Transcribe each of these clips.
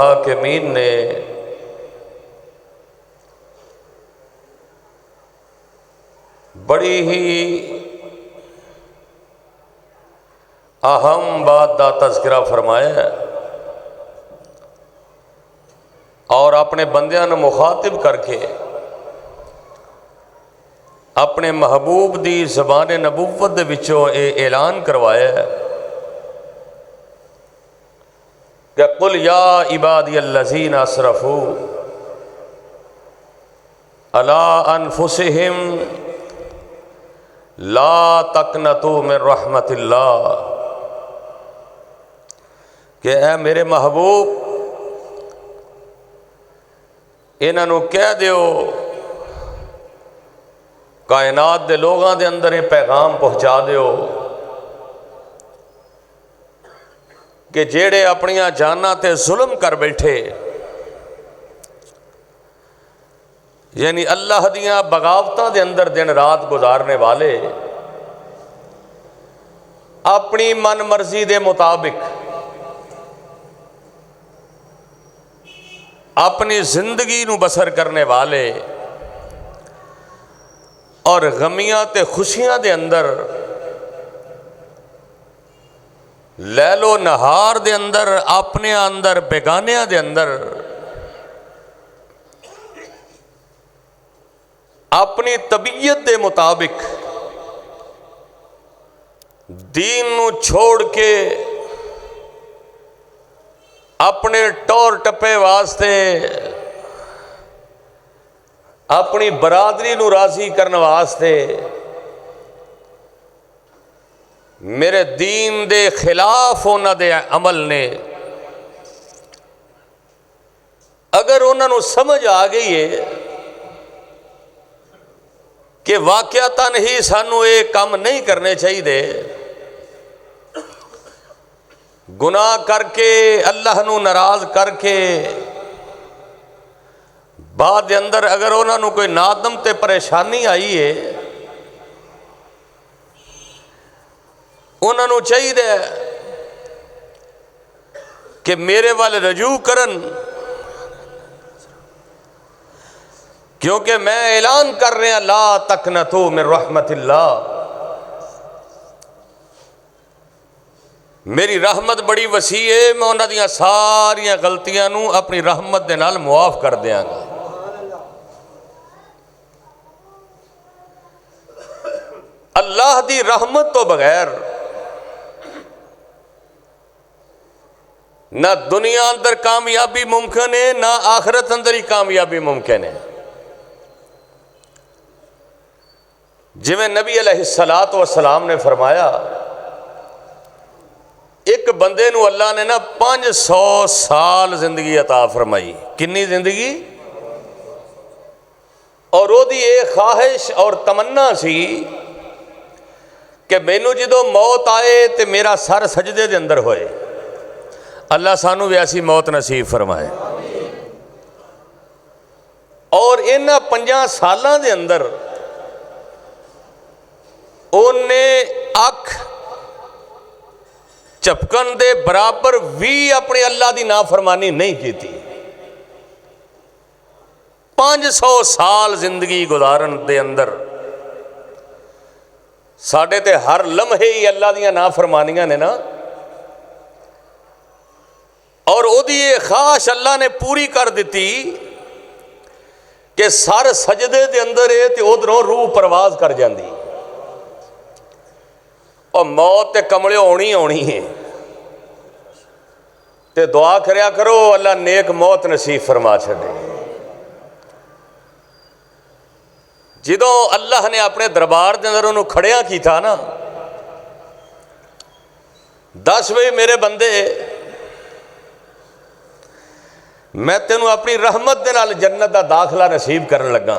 हाकिमीन ने बड़ी ही अहम बात का तज़किरा फरमाया है और अपने बंदियां ने मुखातिब करके अपने महबूब दी ज़बान नबूवत दे विचों ये ऐलान करवाया है कि कुल या इबादियल्लज़ीना असरफू अला अनफुसिहिम ला तकनतू मिन रहमतिल्लाह, कि ऐ मेरे महबूब इन्हों कह दियो, कायनात के लोगों के अंदर ये पैगाम पहुँचा दियो कि जेड़े अपनिया जाना ते जुल्म कर बैठे, यानी अल्लाह दियाँ बगावतां दे अंदर दिन रात गुजारने वाले, अपनी मन मर्जी के मुताबिक अपनी जिंदगी नू बसर करने वाले और गमियां ते खुशियां दे अंदर लैलो नहार दे अंदर अपने अंदर बेगानिया दे अंदर अपनी तबीयत के मुताबिक दीन नू छोड़ के अपने टौर टप्पे वास्ते अपनी बरादरी नू राजी करने वास्ते मेरे दीन दे खिलाफ उन्हां दे अमल ने अगर उन्होंने समझ आ गई है कि वाकयातन ही सानू ये काम नहीं करने चाहिए, गुनाह करके अल्लाह नू नाराज करके बाद दे अंदर अगर उन्होंने कोई नादम ते परेशानी आई है, उन्होंने चाहिए कि मेरे वाल रजू करन, क्योंकि मैं ऐलान कर रहा ला तकनतू मिन रहमतिल्लाह, मेरी रहमत बड़ी वसी है, मैं उन्हां दियां सारियां गलतियां नू अपनी रहमत दे नाल मुआफ कर दियांगा। अल्लाह दी रहमत तो बगैर ना दुनिया अंदर कामयाबी मुमकिन है, ना आखिरत अंदर ही कामयाबी मुमकिन है। जिवें नबी अलैहिस्सलातु वस्सलाम ने फरमाया, एक बंदे नू अल्लाह ने ना 500 साल जिंदगी अता फरमाई। कितनी जिंदगी? और ओदी ये ख्वाहिश और तमन्ना सी कि मैनू जो मौत आए तो मेरा सर सजदे दे अंदर होए। अल्लाह सानू भी ऐसी मौत नसीब फरमाए। और इन्हां 5 सालों के अंदर उन्हें अख झपकन दे बराबर भी अपने अल्लाह की नाफरमानी नहीं की थी। 500 साल जिंदगी गुजारन दे अंदर साढ़े ते हर लम्हे ही अल्लाह दियां नाफरमानियां ने ना, और ओदी ये ख्वाहिश अल्लाह ने पूरी कर दी कि सर सजदे दे अंदर है तो उधरों रूह परवाज कर जाती, और मौत ते कमले आनी आनी है। ते दुआ करया करो अल्लाह नेक मौत नसीब फरमा छे। जिदों अल्लाह ने अपने दरबार के अंदर उन्होंने खड़िया किया ना, दस बई मेरे बंदे मैं तेनू अपनी रहमत दे नाल जन्नत का दाखला नसीब करन लगा।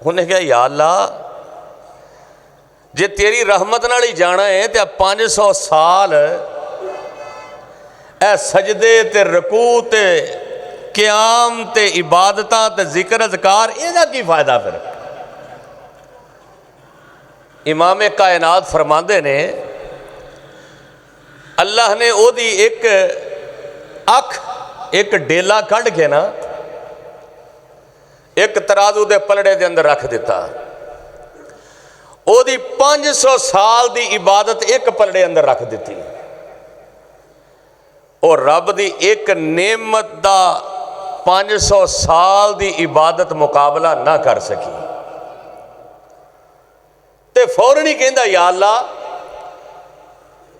उन्हें कहा या अल्लाह, जे तेरी रहमत नाल ही जाना है तो 500 साल ए सजदे ते रकू ते क्याम ते इबादतां ते जिक्र अज़कार, इहदा की फायदा फिर? इमाम कायनात फरमांदे ने अल्लाह ने ओदी एक अख एक डेला कढ़ के ना एक तराजू के पलड़े के अंदर रख दिता। ओदी 500 साल की इबादत एक पलड़े अंदर रख दी। और रब की एक नेमत का 500 साल की इबादत मुकाबला ना कर सकी। ते फौरन ही कहंदा या अल्लाह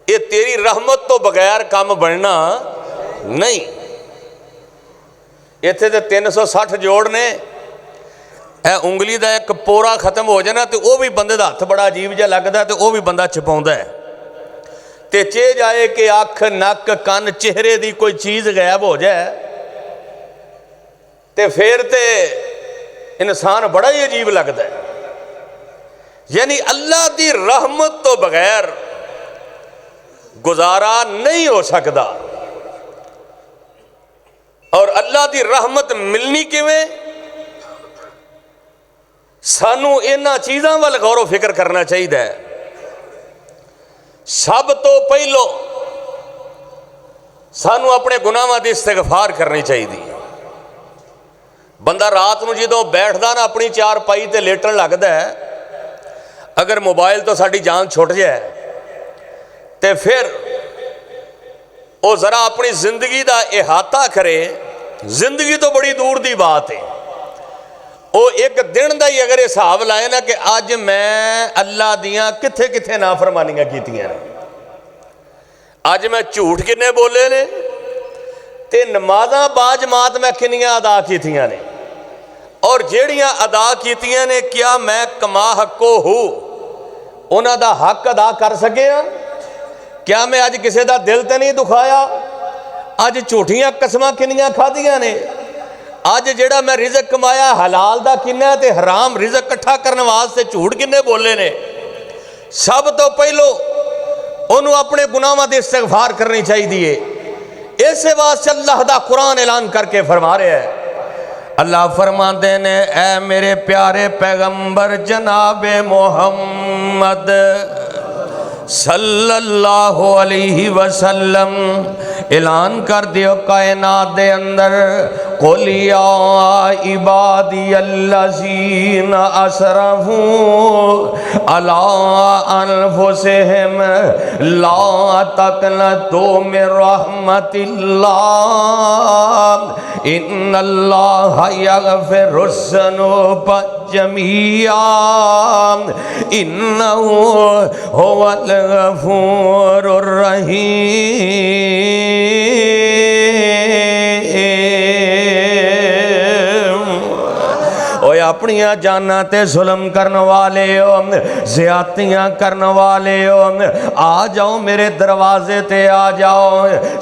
ये तेरी रहमत तो बगैर काम बनना नहीं। इत्थे ते 360 जोड़ ने, उंगली का एक पोरा खत्म हो जाना तो वह भी बंदे का हथ बड़ा अजीब जिहा लगता, तो वह भी बंदा छपाउंदा है। ते चे जाए कि अख नक कन चेहरे की कोई चीज़ गायब हो जाए तो फिर तो इंसान बड़ा ही अजीब लगता है। यानी अल्लाह की रहमत तो बगैर गुजारा नहीं हो सकता। और अल्लाह की रहमत मिलनी किवें? सानू इन्हां चीज़ों वाल गौर फिक्र करना चाहिए। सब तो पहलो सानू अपने गुनाहों की इस्तिगफार करनी चाहिए। बंदा रात को जो बैठदा ना अपनी चारपाई ते लेटन लगता है, अगर मोबाइल तो साड़ी जान छुट जाए तो फिर वो जरा अपनी जिंदगी का इहाता करे। जिंदगी तो बड़ी दूर की बात है, वो एक दिन का ही अगर हिसाब लाए ना कि अज मैं अल्लाह दियाँ किथे किथे नाफरमानियां कीतियां ने, अज मैं झूठ किन्ने बोले ने, ते नमाज़ां बाजमात मैं किन्नियां अदा कीतियां ने, और जेड़ियां अदा कीतियां ने क्या मैं कमा हको हूँ उन्हां दा हक अदा कर सकिया? क्या मैं अज किसी का दिल तो नहीं दुखाया? अज झूठियां कसमां किन्नियां खादियां ने? अज जेड़ा मैं रिजक कमाया हलाल दा किन्ना ते हराम रिजक इकट्ठा करने वास्ते झूठ किन्ने बोले ने? सब तो पहलो उन्होंने अपने गुनाहों की इस्तिगफार करनी चाहिए। इस वास्ते अल्लाह दा कुरान ऐलान करके फरमा रहा है। अल्लाह फरमाते ने, ऐ मेरे प्यारे पैगंबर जनाबे मोहम्मद सल्लल्लाहु अलैहि वसल्लम, ऐलान कर दियो कायनात दे अंदर, कुल या इबादी अल्लज़ीना असरफू अला अनफुसिहिम ला तक़नतू मिन रहमतिल्लाह इन्नल्लाह यग़फ़िरुज़्ज़ुनूब जमीआ इन्नहु हुवल गफूरुर रहीम। ओए अपनियां जाना ते जुल्म करने वाले हो, ज़्यादतियां करने वाले हो, आ जाओ मेरे दरवाजे ते आ जाओ।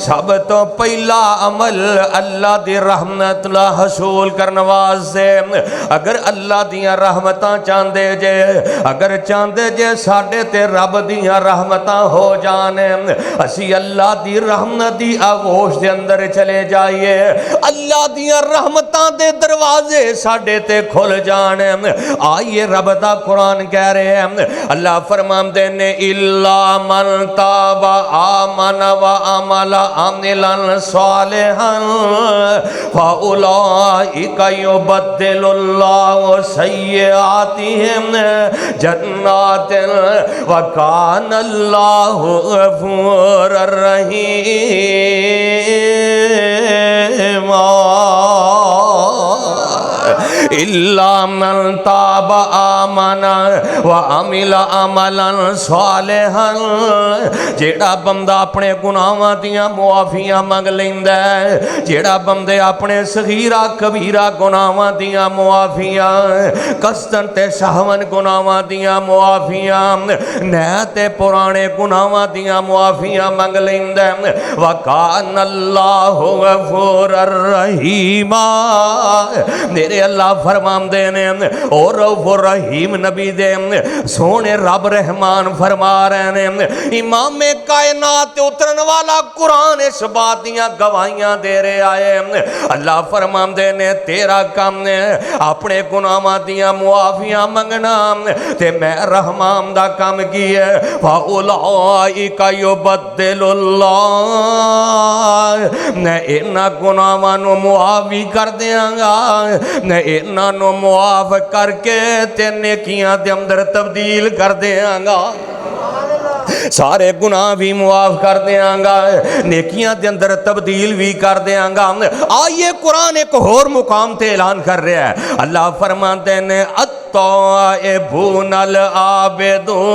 सब तो पहला अमल अल्लाह दी रहमत ला हसूल करने वास्ते, अगर अल्लाह दियां रहमतां चाहते जे, अगर चाहते जे साडे ते रब दियां रहमतां हो जाने, असी अल्लाह दी रहमत दी आगोश दे अंदर चले जाइए, अल्लाह दियां रहमतां दे दरवाजे साडे ते खुल जाने। आइए रब दा कुरान कह रहे हैं, अल्लाह फरमाते ने, इल्ला मन ताबा आमन व अमल अमिलन सालिहन फउलाइका युबद्दिलुल्लाहु सय्यिआतिहिम जन्नातिन व कानल्लाहु गफूरर रहीम। इल्ला मन ताब आमन व अमिल अमलन सालिहन, जेड़ा बंदा अपने गुनाहां दियां मुआफियां मंग लैंदा है, जेड़ा बंदे अपने सगीरा कबीरा गुनाहां दियां मुआफियां, कस्तन ते सहवन गुनाहां दियां मुआफियां, नए ते पुराने गुनाहां दियां मुआफियां मंग लैंदा है, व कानल्लाहु गफूरर रहीमा, मेरे अल्लाह फरमाते ने और रहीम नबी दे सोने रब रहमान फरमा रहे ने इमाम कायनात उतरन वाला कुरान इस बात दियां गवाहियां दे रहे आए। अल्लाह फरमाते ने तेरा काम ने अपने गुनाहां दियां मुआफियां मंगना ते मैं रहमान दा काम की है फाउलाइका युबद्दिलुल्लाह मैं इन्हां गुनाहां नूं मुआफ भी कर देंगा मैं इन्हां नूं मुआफ करके ते नेकियां दे अंदर तब्दील कर देंगा सारे गुनाह भी मुआफ कर देंगा नेकियां दे अंदर तब्दील भी कर देंगा। आइए कुरान एक होर मुकाम ते ऐलान कर रहा है। अल्लाह फरमाते ने अत्ताइबूनल आबिदून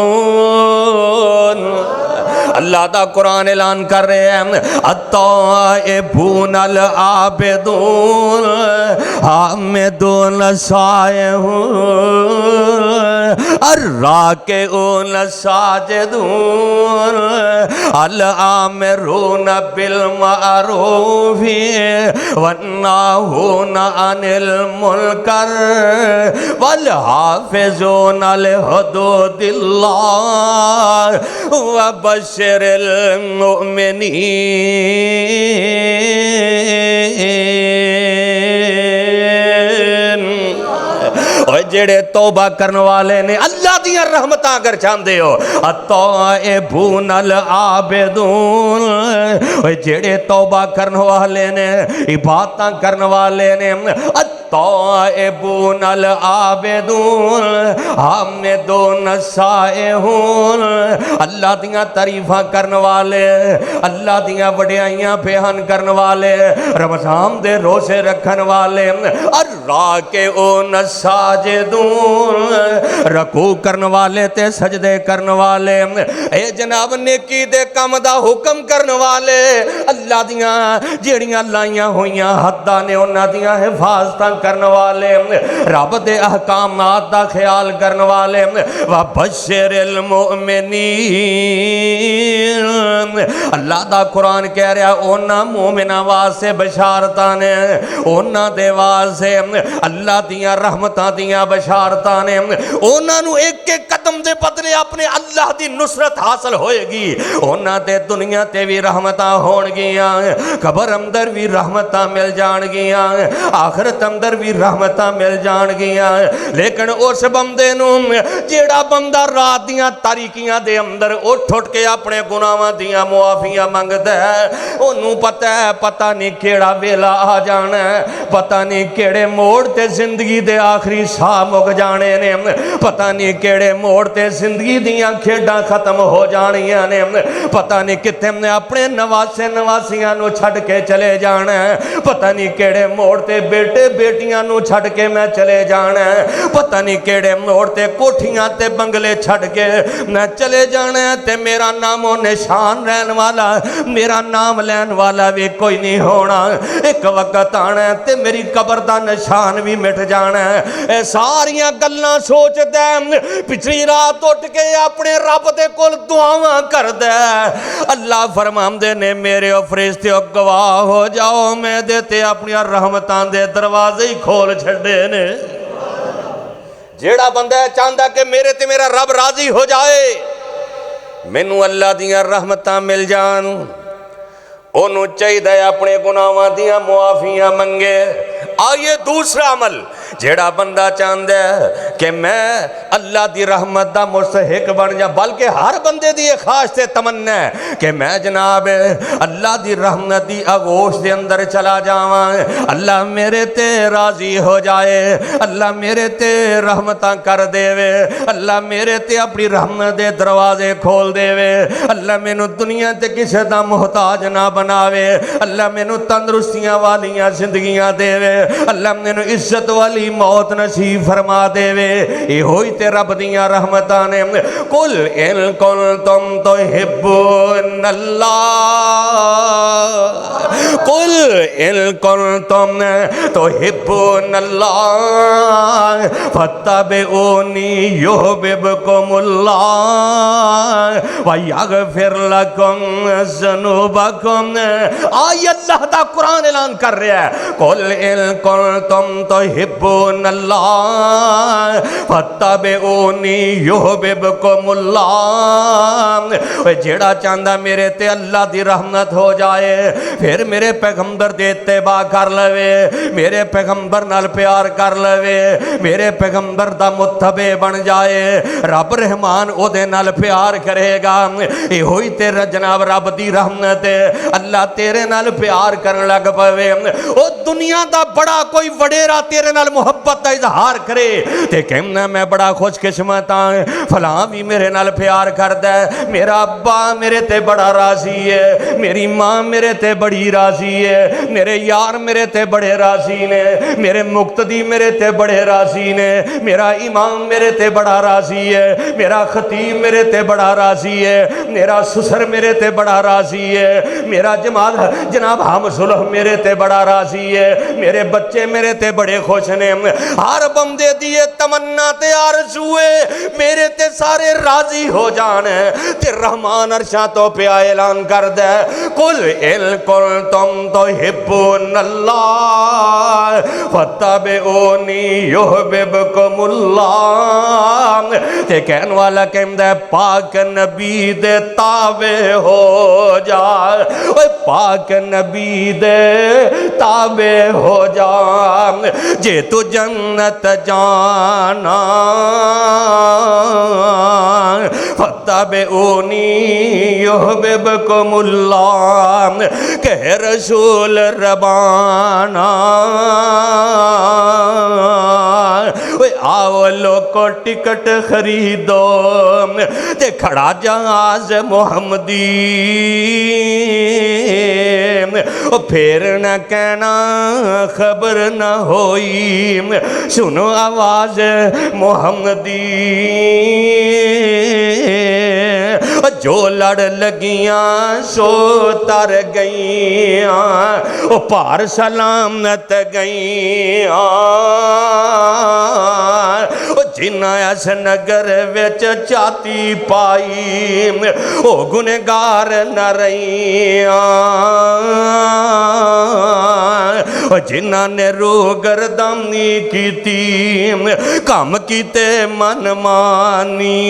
अल्लाह दा कुरान ऐलान कर रहे हैं अत्ताइबूनल आबिदून हामिदून साइहून अर्राकिऊन साजिदून अल आमिरून बिल मारूफ वन्नाहून अनिल मुनकर वल हाफिजून लिहुदूदिल्लाह व बशिरिल मुमिनीन। जेड़े तौबा करने वाले ने अल्लाह दियां रहमतां अगर चाहते हो अत्ताइबूनल आबिदून जेड़े तौबा करने वाले ने इबादतां करने वाले ने अत्ताइबूनल आबिदून हामिदून साइहून अल्लाह दियां तारीफां करने वाले अल्लाह दियां वडियाइयां बयान करने वाले रमजान दे रोजे रखने वाले अर्राकिऊन रकू करने वाले ते सजदे करने वाले ए जनाब नेकी दे कम दा हुक्म करने वाले अल्लाह दियां जेड़ियां लाइयां होइयां हद्दां ने उन्हां दियां हिफाजतां करने वाले रब दे अहकामात दा ख्याल करने वाले व बशिरिल मुमिनीन अल्लाह दा कुरान कह रहा उन्हां मोमिनां वास्ते बशारतां ने उन्हां दे वास्ते अल्लाह दियां रहमतां दियां बशारतां ने उन्होंने एक एक कदम दे बदले अपने अल्लाह की नुसरत हासिल होएगी उन्हां ते दुनिया ते भी रहमतां होणगियां कबर अंदर भी रहमतां मिल जाणगियां आखिरत अंदर भी रहमतां मिल जाणगियां। लेकिन उस बंदे नूं जेड़ा बंदा रात दियां तारीकियां दे अंदर उठ उठ के अपने गुनाहां दियां मुआफियां मंगदा है ओनू पता है पता नहीं केड़ा वेला आ जाना है पता नहीं केड़े मोड़ ते जिंदगी दे आखिरी साह मुक जाने ने पता नहीं केड़े मोड़ ते जिंदगी दियां खेडां खत्म हो जानियां ने पता नहीं कित्थे ने अपने नवासे नवासियां नूं छड्ड के चले जाना है पता नहीं केड़े मोड़ ते बेटे बेटियां नूं छड्ड के मैं चले जाना है पता नहीं केड़े मोड़ ते कोठियां ते बंगले छड्ड के मैं चले जाना है ते मेरा नामो निशान रहन वाला मेरा नाम लैन वाला भी कोई नहीं होना एक वक्त आना है ते मेरी कबर दा निशान भी मिट जाना है। सारियां गल्लां सोचदा पिछली रात उठ के अपने रब दे कोल दुआवां करदा अल्लाह फरमांदे ने मेरे फरिश्ते गवाह हो जाओ मैं ते अपनी रहमतां दे दरवाजे ही खोल छड्डे ने। जेड़ा बंदा चाहता कि मेरे ते मेरा रब राजी हो जाए मैनू अल्लाह दियां रहमतां मिल जान ओनू चाहिए अपने गुनाहां दियां मुआफियां मंगे। आइए दूसरा अमल जेड़ा बंदा चाहता है कि मैं अल्लाह की रहमत का मुस्तहिक बन जा बल्कि हर बंदे की खास से तमन्ना है कि मैं जनाब अल्लाह की रहमत की आगोश के अंदर चला जावां अल्लाह मेरे ते राजी हो जाए अल्लाह मेरे ते रहमतां कर देवे अल्लाह मेरे ते अपनी रहमत के दरवाजे खोल देवे अल्लाह मैनू दुनिया ते किसी का मुहताज ना बनावे अल्लाह मैनू तंदुरुस्तियां वालियां जिंदगियां देवे अल्लाह मैनू इज्जत वाली मौत नसीब फरमा देवे। इहो ही ते रब दियां रहमतां ने कुल इन कुंतुम तुहिब्बुनल्लाह कुल इन कुंतुम तुहिब्बुनल्लाह फत्तबिऊनी युहिब्बुकुमुल्लाह व यगफिर लकुम ज़ुनूबकुम। आई अल्लाह दा कुरान ऐलान कर रहा है, कुल इन कुंतुम तुहिब्बूनल्लाह फत्तबिऊनी युहबिबकुमुल्लाह। जेड़ा चाहता मेरे ते अल्लाह दी रहमत हो जाए फिर मेरे पैगंबर दे इत्तेबा कर लवे, मेरे पैगंबर नाल प्यार कर लवे, मेरे पैगंबर दा मुत्तबे बन जाए, रब रहमान ओदे नाल प्यार करेगा। इहो ही तेरा जनाब रब दी रहमत है, अल्लाह तेरे नाल प्यार करन लग पवे। ओ दुनिया दा बड़ा कोई वडेरा तेरे नाल मुहब्बत दा इजहार करे ते कहना मैं बड़ा खुशकिस्मत हाँ, फलां भी मेरे नाल प्यार करदा है, मेरा अब्बा मेरे ते बड़ा राजी है, मेरी माँ मेरे ते बड़ी राजी है, मेरे यार मेरे ते बड़े राजी ने, मेरे मुक्तदी मेरे ते बड़े राजी ने, मेरा इमाम मेरे ते बड़ा राजी है, मेरा खतीब मेरे ते बड़ा राजी है, मेरा सुसर मेरे ते बड़ा राजी है, मेरा जनाब हम सुलह मेरे ते बड़ा राजी है, मेरे बच्चे मेरे ते बड़े खुश ने। हर बंदे दी तमन्ना ते आरज़ू है मेरे ते सारे राजी हो जान ते रहमान अर्शा तो प्या ऐलान कर दे, कुल इन कुंतुम तुहिब्बूनल्लाह फत्तबिऊनी युहबिबकुमुल्लाह। ते कहने वाला कहंदा पाक नबी दे तावे हो जा, ओए पाक नबी दे तावे हो जा, जे तू जन्नत जाना फत्तबिऊनी युहबिबकुमुल्लाह। कह रसूल रबाना आओ लोको टिकट खरीदो ते खड़ा जहाज मोहम्मदी, फिर न कहना खबर न होई, सुनो आवाज मोहम्मदी। जो लड़ लगियां सो तर गईयां, ओ पार सलामत गईयां, जिन्ना इस नगर विच जाती पाई ओ गुनहगार न रहियां, जिन्ना ने रू गर्दानी कीती कम कीते मन मानी,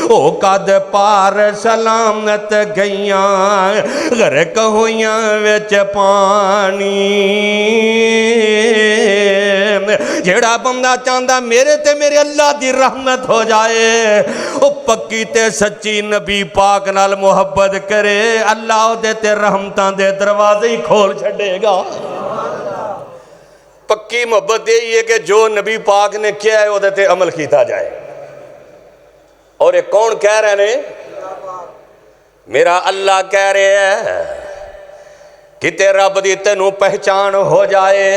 ओ कद पार सलामत गईयां गर्क होइयां विच पानी। जेड़ा बंदा चाहता मेरे ते मेरे अल्लाह दी रहमत हो जाए, ओ पक्की ते सच्ची नबी पाक नाल मुहब्बत करे, अल्लाह ओदे ते रहमतां दे दरवाजे ही खोल छड़ेगा। पक्की मुहब्बत यही है कि जो नबी पाक ने किया है ओदे ते अमल किया जाए। और ये कौन कह रहे ने? मेरा अल्लाह कह रहे है किते रब दी तेनू पहचान हो जाए,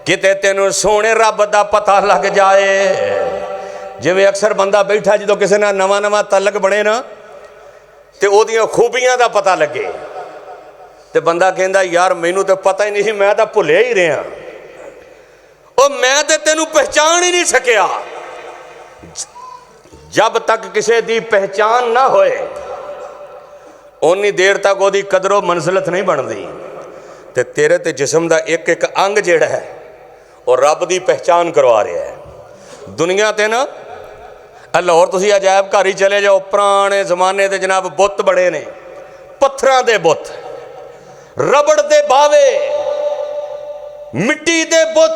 किते तेनू सोने रब दा पता लग जाए। जिवें अक्सर बंदा बैठा जो किसी ना नवा नवा तलक बने ना तो ओदियां खूबियां दा पता लगे तो बंदा कहंदा यार मैनू तो पता ही नहीं सी, मैं तो भुलिया ही रहा, ओ मैं तो तेनू पहचान ही नहीं सकिया। जब तक किसी दी पहचान ना होए उन्नी देर तक ओदी कदरों मंजिलत नहीं बनती। ते तेरे ते जिस्म दा एक एक अंग जिहड़ा है और रब दी पहचान करवा रहा है। दुनिया ते ना लाहौर तुसीं अजायब घर ही चले जाओ, पुराने जमाने दे जनाब बुत बड़े ने, पत्थरां दे बुत, रबड़ दे बावे, मिट्टी दे बुत,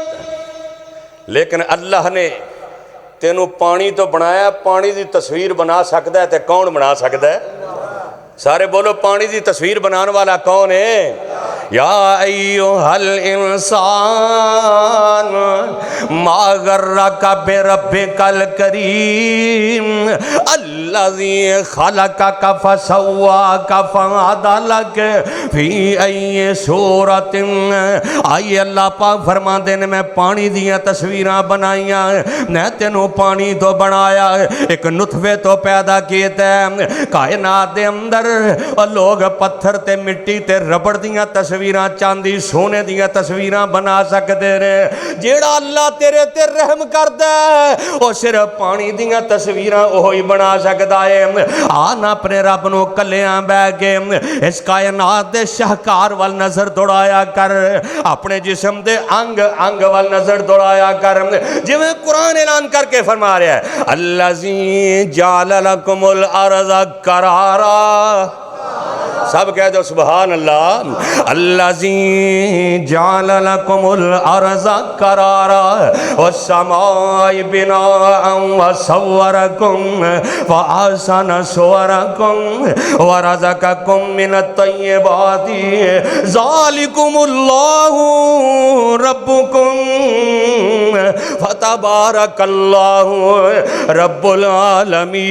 लेकिन अल्लाह ने तेनू पानी तो बनाया, पानी की तस्वीर बना सकता है तो कौन बना सकता है? सारे बोलो पानी की तस्वीर बनाने वाला कौन है? या अय्युहल इंसान मा गर्रका बिरब्बिकल करीम अल्लज़ी खलक़का फसव्वाका फअदलक फी अय्यि सूरतिन। आई अल्लाह पाक फरमाते ने मैं पानी दियाँ तस्वीरां बनाइया, मैं तेनों पानी तो बनाया, एक नुतफे तो पैदा किया। कायनात दे अंदर लोग पत्थर ते मिट्टी ते रबड़ दियाँ तस्वीरां, चांदी सोने दियां तस्वीरां बना सकते हैं। जेड़ा अल्लाह तेरे ते रहम करदा है वो सिर्फ पानी दियां तस्वीरां ओही बना सकदा लगता है। आना अपने रब नूं कलियां बह के इस कायनात दे शाहकार वाल नजर दौड़ाया कर, अपने जिस्म दे अंग अंग वाल नजर दौड़ाया कर। जिवें कुरान ऐलान करके फरमा रहा है, अल्लज़ी जाल लकुमुल अर्ज़ करारा। सब कह दो सुभान अल्लाह। अल्लज़ी जाल लकुमुल अर्ज़ करारा वस्समाई बिनाअन वसव्वरकुम वअहसन सुवरकुम वरज़क़कुम मिनत तय्यिबाति ज़ालिकुमुल्लाहु रब्बुकुम फतबारकल्लाहु रब्बुल आलमीन।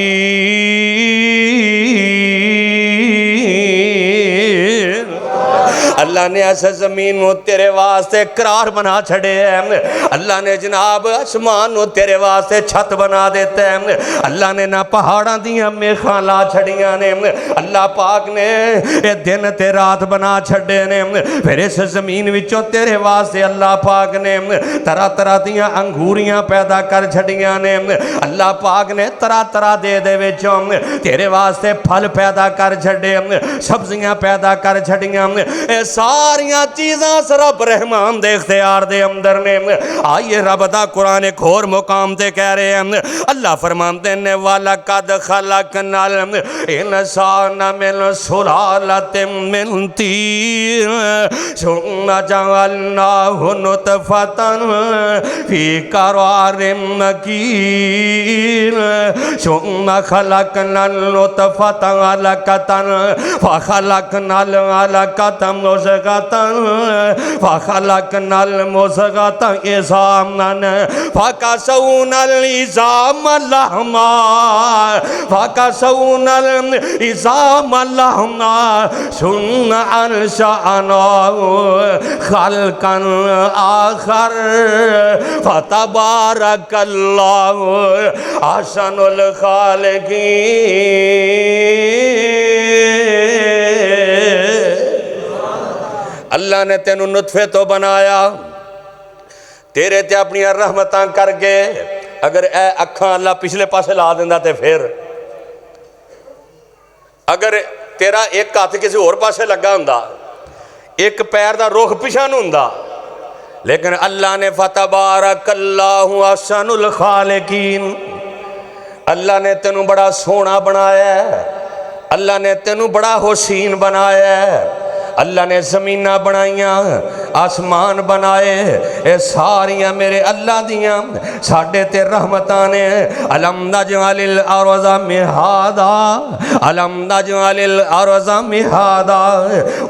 अल्लाह ने ऐसे जमीन को तेरे वास्ते करार बना छड़े है। अल्लाह ने जनाब आसमान को तेरे वास्ते छत बना देता है। अल्लाह ने ना पहाड़ों दियां मेखां ला छड़ियां ने। अल्लाह पाक ने ये दिन ते रात बना छड़े ने। फिर इस जमीन विचों तेरे वास्ते अल्लाह पाक ने तरह तरह दियां अंगूरियां पैदा कर छड़ियां ने। अल्लाह पाक ने तरह तरह दे विचों तेरे वास्ते फल पैदा कर छड़े, सब्जियां पैदा कर छड़ियां। सारियां चीज़ां रब रहमान दे इख्तियार दे अंदर ने। आइए रब दा कुरान एक होर मुकाम ते कह रहे हैं, अल्लाह फरमाते ने वलक़द खलक़नल इंसान मिन सुलालतिन मिन तीन सुम्मा जअलनाहु नुतफ़तन फ़ी क़रारिन मकीन सुम्मा खलक़नल नुतफ़ता अलक़तन फ़ख़लक़नल अलक़ता मुज़ग़तन फ़ख़लक़नल मुज़ग़ता इज़ामन फ़कसौनल इज़ाम लहमा फ़कसौनल इज़ाम लहमा सुम्मा अंशअनाहु ख़ल्क़न आख़र फ़तबारकल्लाहु अहसनुल ख़ालिक़ीन। अल्लाह ने तेनू नुतफे तो बनाया, तेरे ते अपनी रहमतां करके। अगर ए अखां अल्लाह पिछले पासे ला देंदा ते फिर अगर तेरा एक हाथ किसी होर पासे लगा हुंदा, एक पैर दा रुख पिछा नूं हुंदा, लेकिन अल्लाह ने फतबारकल्लाहु अहसनुल खालिकीन। अल्लाह ने तेनू बड़ा सोहना बनाया है, अल्लाह ने तेनू बड़ा हुसीन बनाया है। अल्लाह ने ज़मीना बनाइया, आसमान बनाए, ये सारियां मेरे अल्लाह दियां साडे ते रहमतां ने। अलम नजअलिल अर्ज़ मिहादा अलम नजअलिल अर्ज़ मिहादा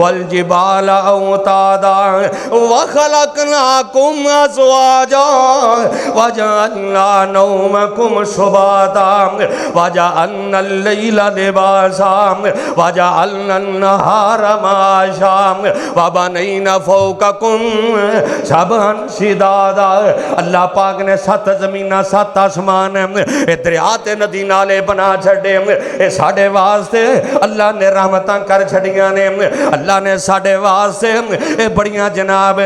वल जिबाल औतादा व खलक़नाकुम अज़वाजा व जअलना नौमकुम सुबाता व जअलना लैला लिबासा व जअलना नहारा माशा व बनैना फौककुम सबअन शिदादा। अल्लाह पाक ने सत जमीना सत आसमान दरिया ते नदी नाले बना छड़े। ये साडे वास्ते अल्लाह ने रहमतां कर छड़ियां ने। अल्लाह ने साडे वास्ते ये बड़ियां जनाब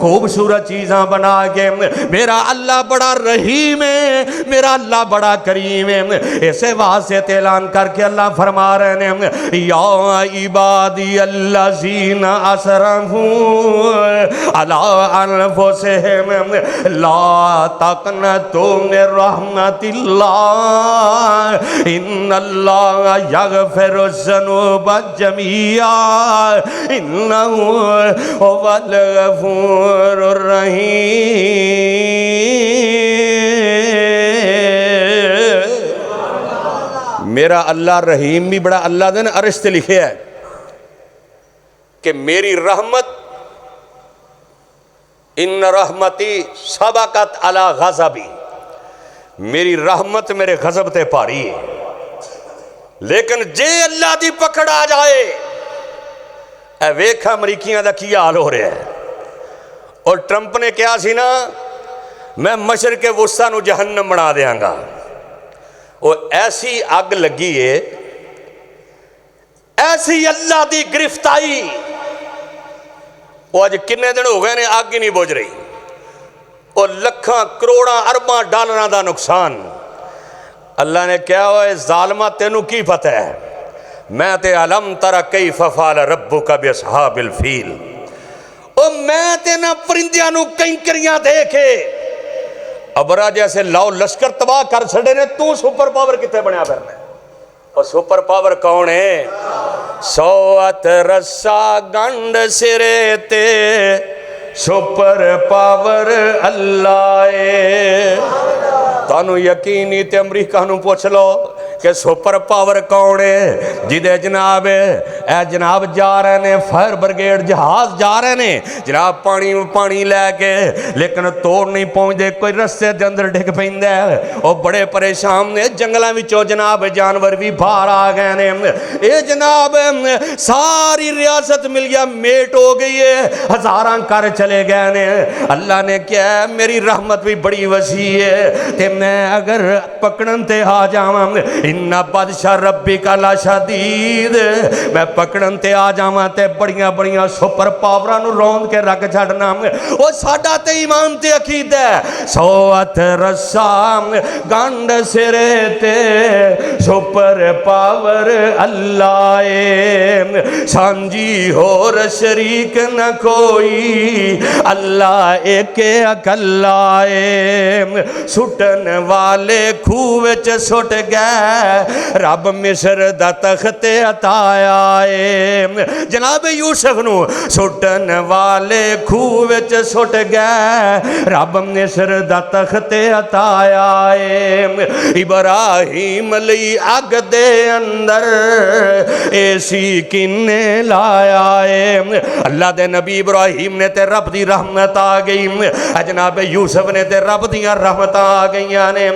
खूबसूरत चीज़ां बना के। मेरा अल्लाह बड़ा रहीम है, मेरा अल्लाह बड़ा करीम है। इसे वास्ते ऐलान करके अल्लाह फरमा रहे ने, या इबादी अल्लज़ीना असरफू अला अनफुसिहिम ला तक़नतू मिन रहमतिल्लाह इन्नल्लाह यग़फ़िरुज़्ज़ुनूब जमीआ इन्नहु हुवल गफ़ूरुर रहीम। मेरा अल्लाह रहीम भी बड़ा। अल्लाह ने अर्श से लिखे है कि मेरी रहमत इन रहमती सबकत अला गज़बी, मेरी रहमत मेरे गज़ब ते भारी है। लेकिन जे अल्लाह की पकड़ आ जाए, ए वेख अमरीकियां दा की हाल हो रहा है। और ट्रंप ने कहा सी ना, मैं मशरक़े वुस्ता नूं जहन्नम बना देंगा। वो ऐसी अग लगी है, ऐसी अल्लाह की गिरफ्तारी। वो अज किन्ने दिन हो गए ने अग ही नहीं बुझ रही। और लखां करोड़ां अरबां डॉलरां का नुकसान। अल्लाह ने क्या होए जालमा तेनू की पता है, मैं ते अलम तरा कई फफाल रब्बू का बेसहाबिल फील, ओ मैं ते ना परिंदियां नू कैंकरियां दे के अबरा जैसे लाओ लश्कर तबाह कर छड़े ने, तू सुपर पावर कितने बनया फिरना? और सुपर पावर कौन है? सौअत रस्सा गंड सिरे ते सुपर पावर अल्लाह है। तानू यकीनी ते अमरीका नू पुछ लो कि सुपर पावर कौन है? जिदे जनाब ए जनाब जा रहे ने फायर ब्रिगेड जहाज जा रहे ने जनाब पानी लैके, लेकिन तोड़ नहीं पहुँचते, कोई रस्ते के अंदर डिग पैंदा है, और बड़े परेशान ने, जंगलों विचों जनाब जानवर भी बाहर आ गए ने, ये जनाब सारी रियासत मिल गया मेट हो गई है, हजारां कर चले गए ने। अल्लाह ने क्या, मेरी रहमत भी बड़ी वसी है, ते मैं अगर पकड़न ते आ जावां, इन्ना बादशाह रब्बी का ला शदीद, मैं पकड़न ते आ जावां ते बड़ियां बड़ियां सुपर पावरां नू रौंद के रख छड़ना। ओ साडा ते ईमान ते अकीदा है, सौअत रस्सा गंड सिरे ते सुपर पावर अल्लाह ए, सांझी होर शरीक न कोई, अल्लाह एक अकल्ला ए। सुटन वाले खूह विच सुट गए, रब मिस्र दा तख्त अताया है। जनाब यूसुफ नू सुटन वाले खूह विच सुट गए, रब मिस्र दा तख्त अताया है। इब्राहिम लई अग दे अंदर ऐसी किन्ने लाया है, अल्लाह दे नबी इब्राहिम ने ते रब दी रहमत आ गई, जनाब यूसुफ ने ते रब दियां रहमत आ गई ने।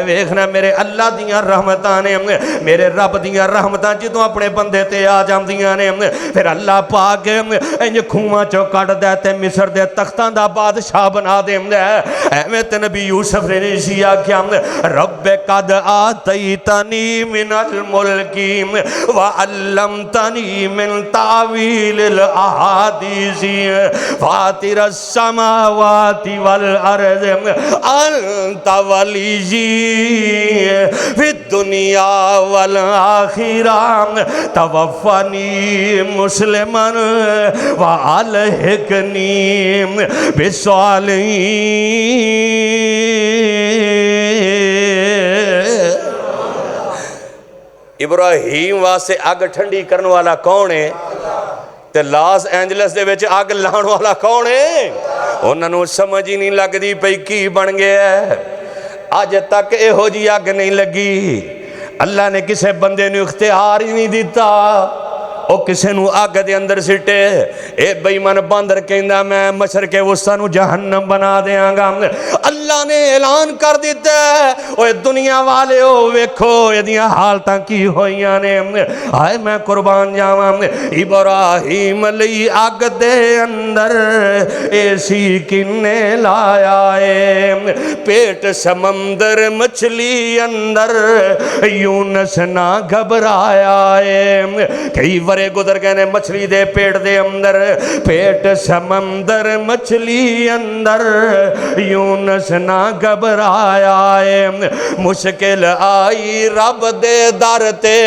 वेखना मेरे अल्लाह दियां रहमतां ने, मेरे रब दियां रहमतां जदों अपने बंदे ते आ जांदियां ने, फिर अल्लाह पाक इंज खूहां चों कढदा ते मिस्र दे तख्तां दा बादशाह बना देंदा है। एवें ते नबी यूसुफ ने नहीं सी आख्या, रब्बे कद आतैतनी मिनल मुल्की व अल्लमतनी मिन तावीलिल अहादीसी फातिरस समावाति वल अर्ज़ अंत वलिय्यी फिद दुनिया वल आखिरा तवफ़्फ़नी मुस्लिमन व अलहिक़नी बिस्सालिहीन। इब्राहिम वास्ते अग ठंडी करने वाला कौन है? ते लॉस एंजलिस दे विच अग लाने वाला कौन है? उन्होंने समझ ही नहीं लगती पई की बन गया। अज तक इहो जी अग नहीं लगी, अल्लाह ने किसी बंदे नूं इख्तियार ही नहीं दिता, ओ किसी नूं अग दे अंदर सिटे। ए बेईमान बंदर कहंदा मैं मशर के वस्ता नूं जहन्नम बना देंगा। अल्लाह ने ऐलान कर दिता, ओए दुनिया वाले हो वेखो इहदियां हालतां की होईयां ने। हाय मैं कुर्बान जावां, इब्राहिम लई अग दे अंदर ऐसी किन्ने लाया है, पेट समंदर मछली अंदर यूनस ना घबराया है। कई वरे गुजर गए ने मछली दे पेट दे अंदर, पेट समंदर मछली अंदर यूनस ना घबराया है। मुश्किल आई रब दे दर ते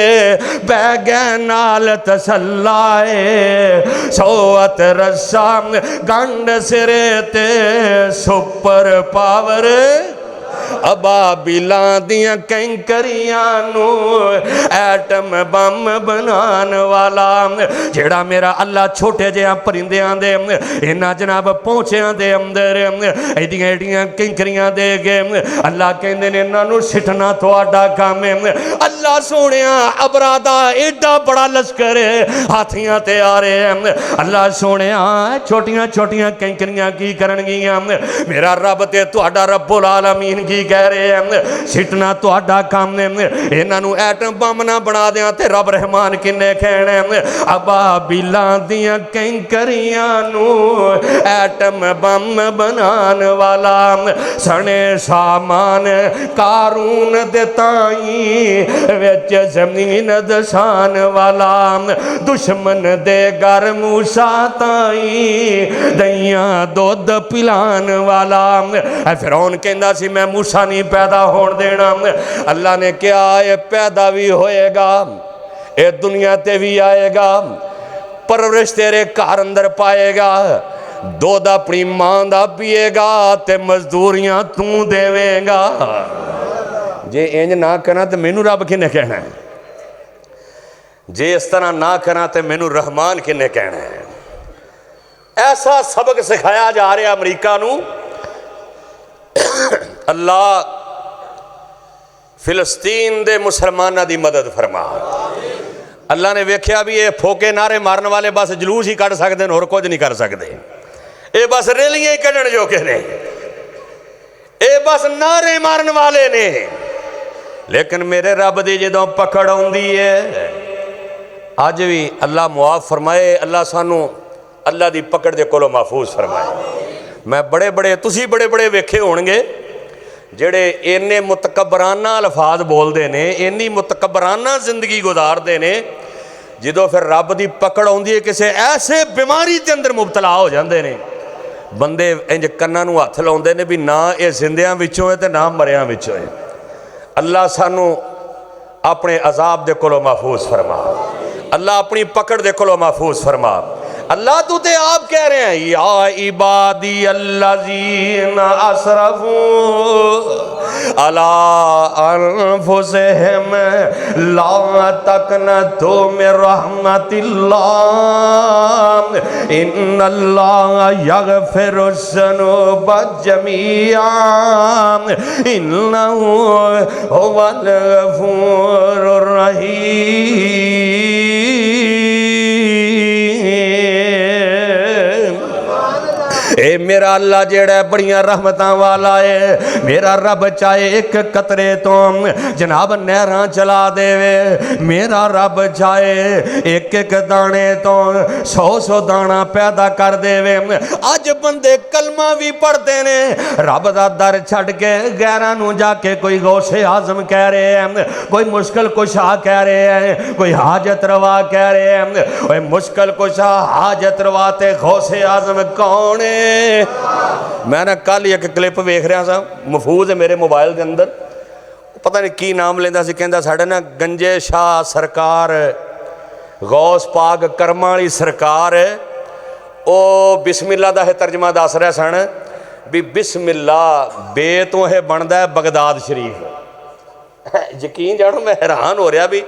बह गए नाल तसल्ला है। सौअत रस्सा गंड सिरे ते सुपर पावर अबाबिलां दियां कैंकरियां नू एटम बम बनान वाला, जेड़ा मेरा अल्लाह छोटे जिहा परिंदियां दे इन्हां जनाब पहुंचियां दे अंदर एडियां एडियां कैंकरियां दे गए। अल्लाह कहंदे ने इन्हां नू सिटना तुहाडा काम है। अल्लाह सोहणिया अबरा दा एडा बड़ा लश्कर हाथियां ते आ रहे हैं। अल्लाह सोहणिया छोटियां छोटियां कैंकरियां की करनगियां? मेरा रब ते तुहाडा रब्बुल आलमीन की कह रहे हैं, सिटना तुहाडा काम ने। इन्हां नू एटम बम ना बना दियां ते रब रहमान किन्ने कहने? अबाबिलां दियां कैंकरियां नू एटम बम बनान वाला, सने सामान कारून दे ताई विच जमीन दसान वाला, दुश्मन दे घर मूसा ताई दइयां दुध पिलान वाला। फिरौन कहंदा सी मैं मूसा मूसा नहीं पैदा होने देना। अल्लाह ने कहा ये पैदा भी होएगा, ये दुनिया ते भी आएगा, परवरिश तेरे घर अंदर पाएगा, दुध अपनी मां दा पिएगा ते मजदूरियां तू देवेगा। जे इंज ना करा तो मैनू रब किन्ने कहना है, जे इस तरह ना करा तो मैनू रहमान किन्ने कहना है। ऐसा सबक सिखाया जा रहा अमरीका नू। अल्लाह फिलिस्तीन दे मुसलमाना की मदद फरमा। अल्लाह ने वेख्या भी ये फोके नारे मारन वाले बस जलूस ही कढ़ सकते हैं, होर कुछ नहीं कर सकते। ये बस रैलियां ही कढ़न जोगे ने, ये बस नारे मारन वाले ने। लेकिन मेरे रब की जो पकड़ आती है, अज भी अल्लाह मुआफ फरमाए, अल्लाह सानू अल्लाह की पकड़ के कोलों महफूज फरमाए। मैं बड़े बड़े तुसी बड़े बड़े वेखे होणगे जेड़े इन्ने मुतकबराना अल्फाज बोलते हैं, इन्नी मुतकबराना जिंदगी गुजारते हैं, जो फिर रब की पकड़ आती है किसी ऐसे बीमारी के अंदर मुबतला हो जाते हैं, बंदे इंज कन्नां नूं हथ लाउंदे ने भी ना ये जिंदियां विचों है तो ना मरियां विचों है। अल्लाह सानू अपने अजाब दे कोलों महफूज फरमा, अल्लाह अपनी पकड़ दे कोलों महफूज फरमा। अल्लाह तू ते आप कह रहे हैं या इबादी अल्लाज़ीना असरफू अला अनफुसिहिम ला तक़नतू मिन रहमतिल्लाह इन्नल्लाह यग़फ़िरुज़्ज़ुनूब जमीआ इन्नहू हुवल गफ़ूरुर रहीम। ए मेरा अल्लाह जेड़ा बड़ियां रहमतां वाला है, मेरा रब चाहे एक कतरे तो जनाब नहरां चला देवे, मेरा रब चाहे एक एक दाने तो 100 दाना पैदा कर देवे। अज बंदे कलमा भी पढ़ते ने, रब दा दर छड़ के गैरां नूं जाके कोई गौसे आजम कह रहे हैं, कोई मुश्किल कुशा कह रहे हैं, कोई हाजत रवा कह रहे हैं। ओए मुश्किल कुशा हाजत रवा ते गौसे आजम कौन है? मैं ना कल एक क्लिप वेख रहा था, महफूज है मेरे मोबाइल के अंदर, पता नहीं की नाम लेंदा सी, कहंदा साडे ना गंजे शाह सरकार गौस पाक कर्मां वाली सरकार ओ बिस्मिल्ला दा है तर्जमा दस रहे सन भी बिस्मिल्ला बे तो है बनता है बगदाद शरीफ। यकीन जानो मैं हैरान हो रहा भी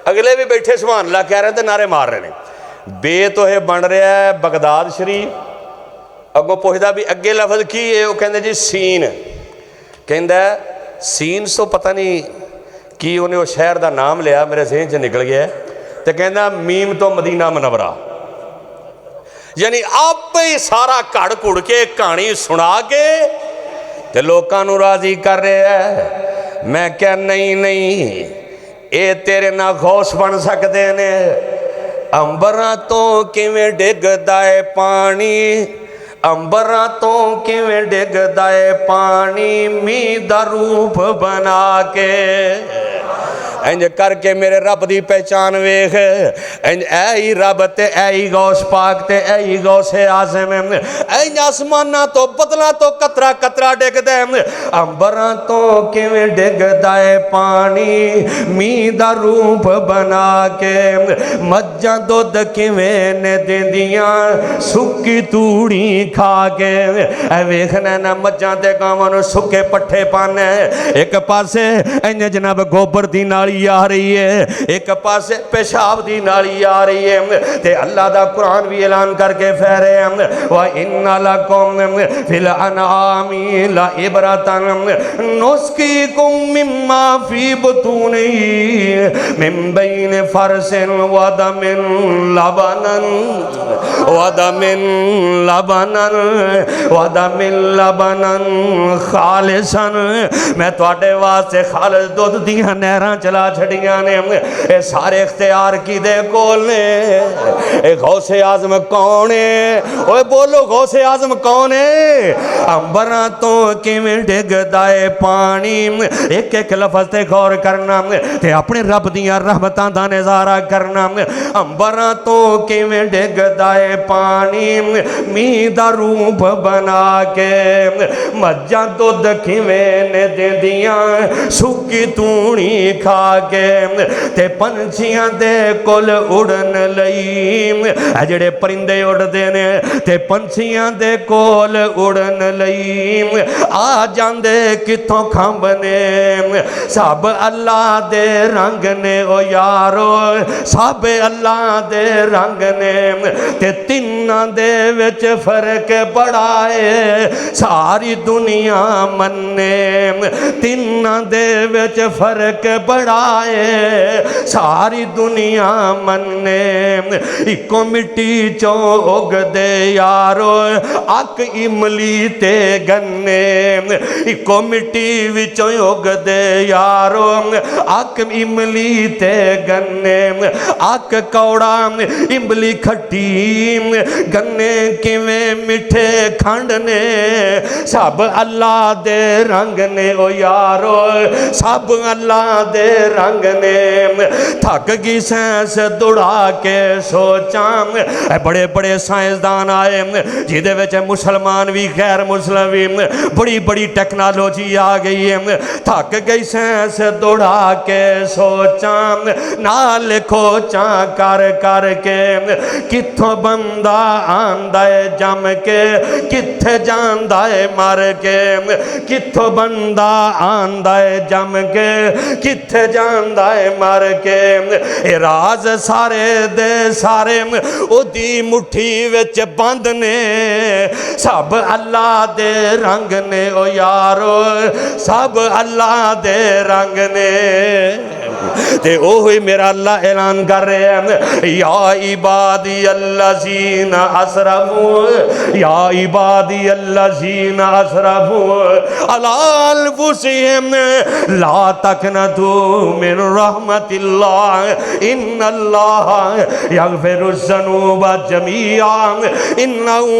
अगले भी बैठे सुभान अल्लाह कह रहे हैं तो नारे मार रहे हैं। बे तो है बन रहा है बगदाद शरीफ, अगों पुछदा भी अगे लफज की है, वो कहते जी सीन, कहंदा सीन सो पता नहीं की उन्हें वो शहर का नाम लिया, मेरे ज़हन च निकल गया, तो कहंदा मीम तो मदीना मनवरा, यानी आप ही सारा घड़ घुड़ के कहानी सुना के ते लोकां नूं राजी कर रहा है। मैं क्या नहीं नहीं ये तेरे ना गौस बन सकते ने। अंबरां तो किवें डिगदा है पानी, अंबरां तो किवें डिगदा है पानी, मींह दा रूप बना के। इंज करके मेरे रब की पहचान वेख, इंज ऐ ही रब ते ऐ ही गौस पाक ते ऐ ही गौसे आज़म, इंज आसमाना तो बदला तो कतरा कतरा डिगदा है, अंबरां तो किवें डिगदा है पानी, मींह दा रूप बना के। मज्जां दुध किवें ने दिंदियां सुक्की तूड़ी खा के। ऐ वेखना ना मज्जां ते गावां नूं सुक्के पट्ठे पाने, एक पासे इंज जनाब गोबर दी नाली आ रही है, एक पासे पेशाब दी नाली आ रही है, ते अल्लाह दा कुरान भी ऐलान करके फेरे व इन्ना लकुम फिल अनआमी ला इबरतन नुस्कीकुम मिम्मा फी बुतूनी मिन बैन फरसिन व दमिन लबनन व दमिन लबनन व दमिन लबनन खालिसन। मैं तुहाडे वास्ते खालिस दुध दियां नहरां चला छड़ियां ने। ये सारे इख्तियार किदे कोल ने? ए गौसे आजम कौन है? ओए बोलो गौसे आजम कौन है? अंबरां तो किवें डिगदा है पानी, एक एक लफज ते गौर करना ते अपने रब दियां रहमतां दा नज़ारा करना। अंबरां तो किवें डिगदा है पानी, पानी मींह दा रूप बना के मज्जां दुध खिवें ने देंदियां सुक्की तूणी खा के ते पंछियां दे कोल उड़न लई जिहड़े परिंदे उड़दे ने ते पंछियां दे कोल उड़न लई आ जांदे किथों खंब ने सब अल्लाह दे रंग ने ओ यारो सब अल्लाह दे रंग ने ते तिन्नां दे विच फर्क बड़ा है सारी दुनिया मन्ने तिन्नां दे विच फर्क बड़ा है सारी दुनिया मन्ने इको मिट्टी चो उगदे यारो अक इमली ते गन्ने इको मिट्टी विचों उगदे यारो अक इमली ते गन्ने अक कौड़ा इमली खट्टी गन्ने किवें मिठे खंड ने सब अल्लाह दे रंग ने ओ यारो सब अल्लाह दे रंग ने थक गई साइंस दौड़ा के सोचा बड़े बड़े साइंसदान आए जिहदे विच मुसलमान भी गैर मुस्लिम भी बड़ी बड़ी टेक्नोलॉजी आ गई है थक गई साइंस दौड़ा के सोचा नाल खोचा कर कर के किथों बंदा आंदा है जम के किथे जांदा है मर के किथों बंदा आंदा है जम के किथे जांदा है मर के ए राज सारे दे सारे ओदी मुट्ठी विच बंद ने सब अल्लाह दे रंग ने ओ यारो सब अल्लाह दे रंग ने ते ओही मेरा अल्लाह ऐलान कर रहे हैं या इबादी अल्लज़ीना असरफू या इबादी अल्लज़ीना असरफू अला अनफुसिहिम ला तक़नतू मिन रहमतिल्लाह इन्नल्लाह यग़फ़िरुज़्ज़ुनूबा जमीआ इन्नहू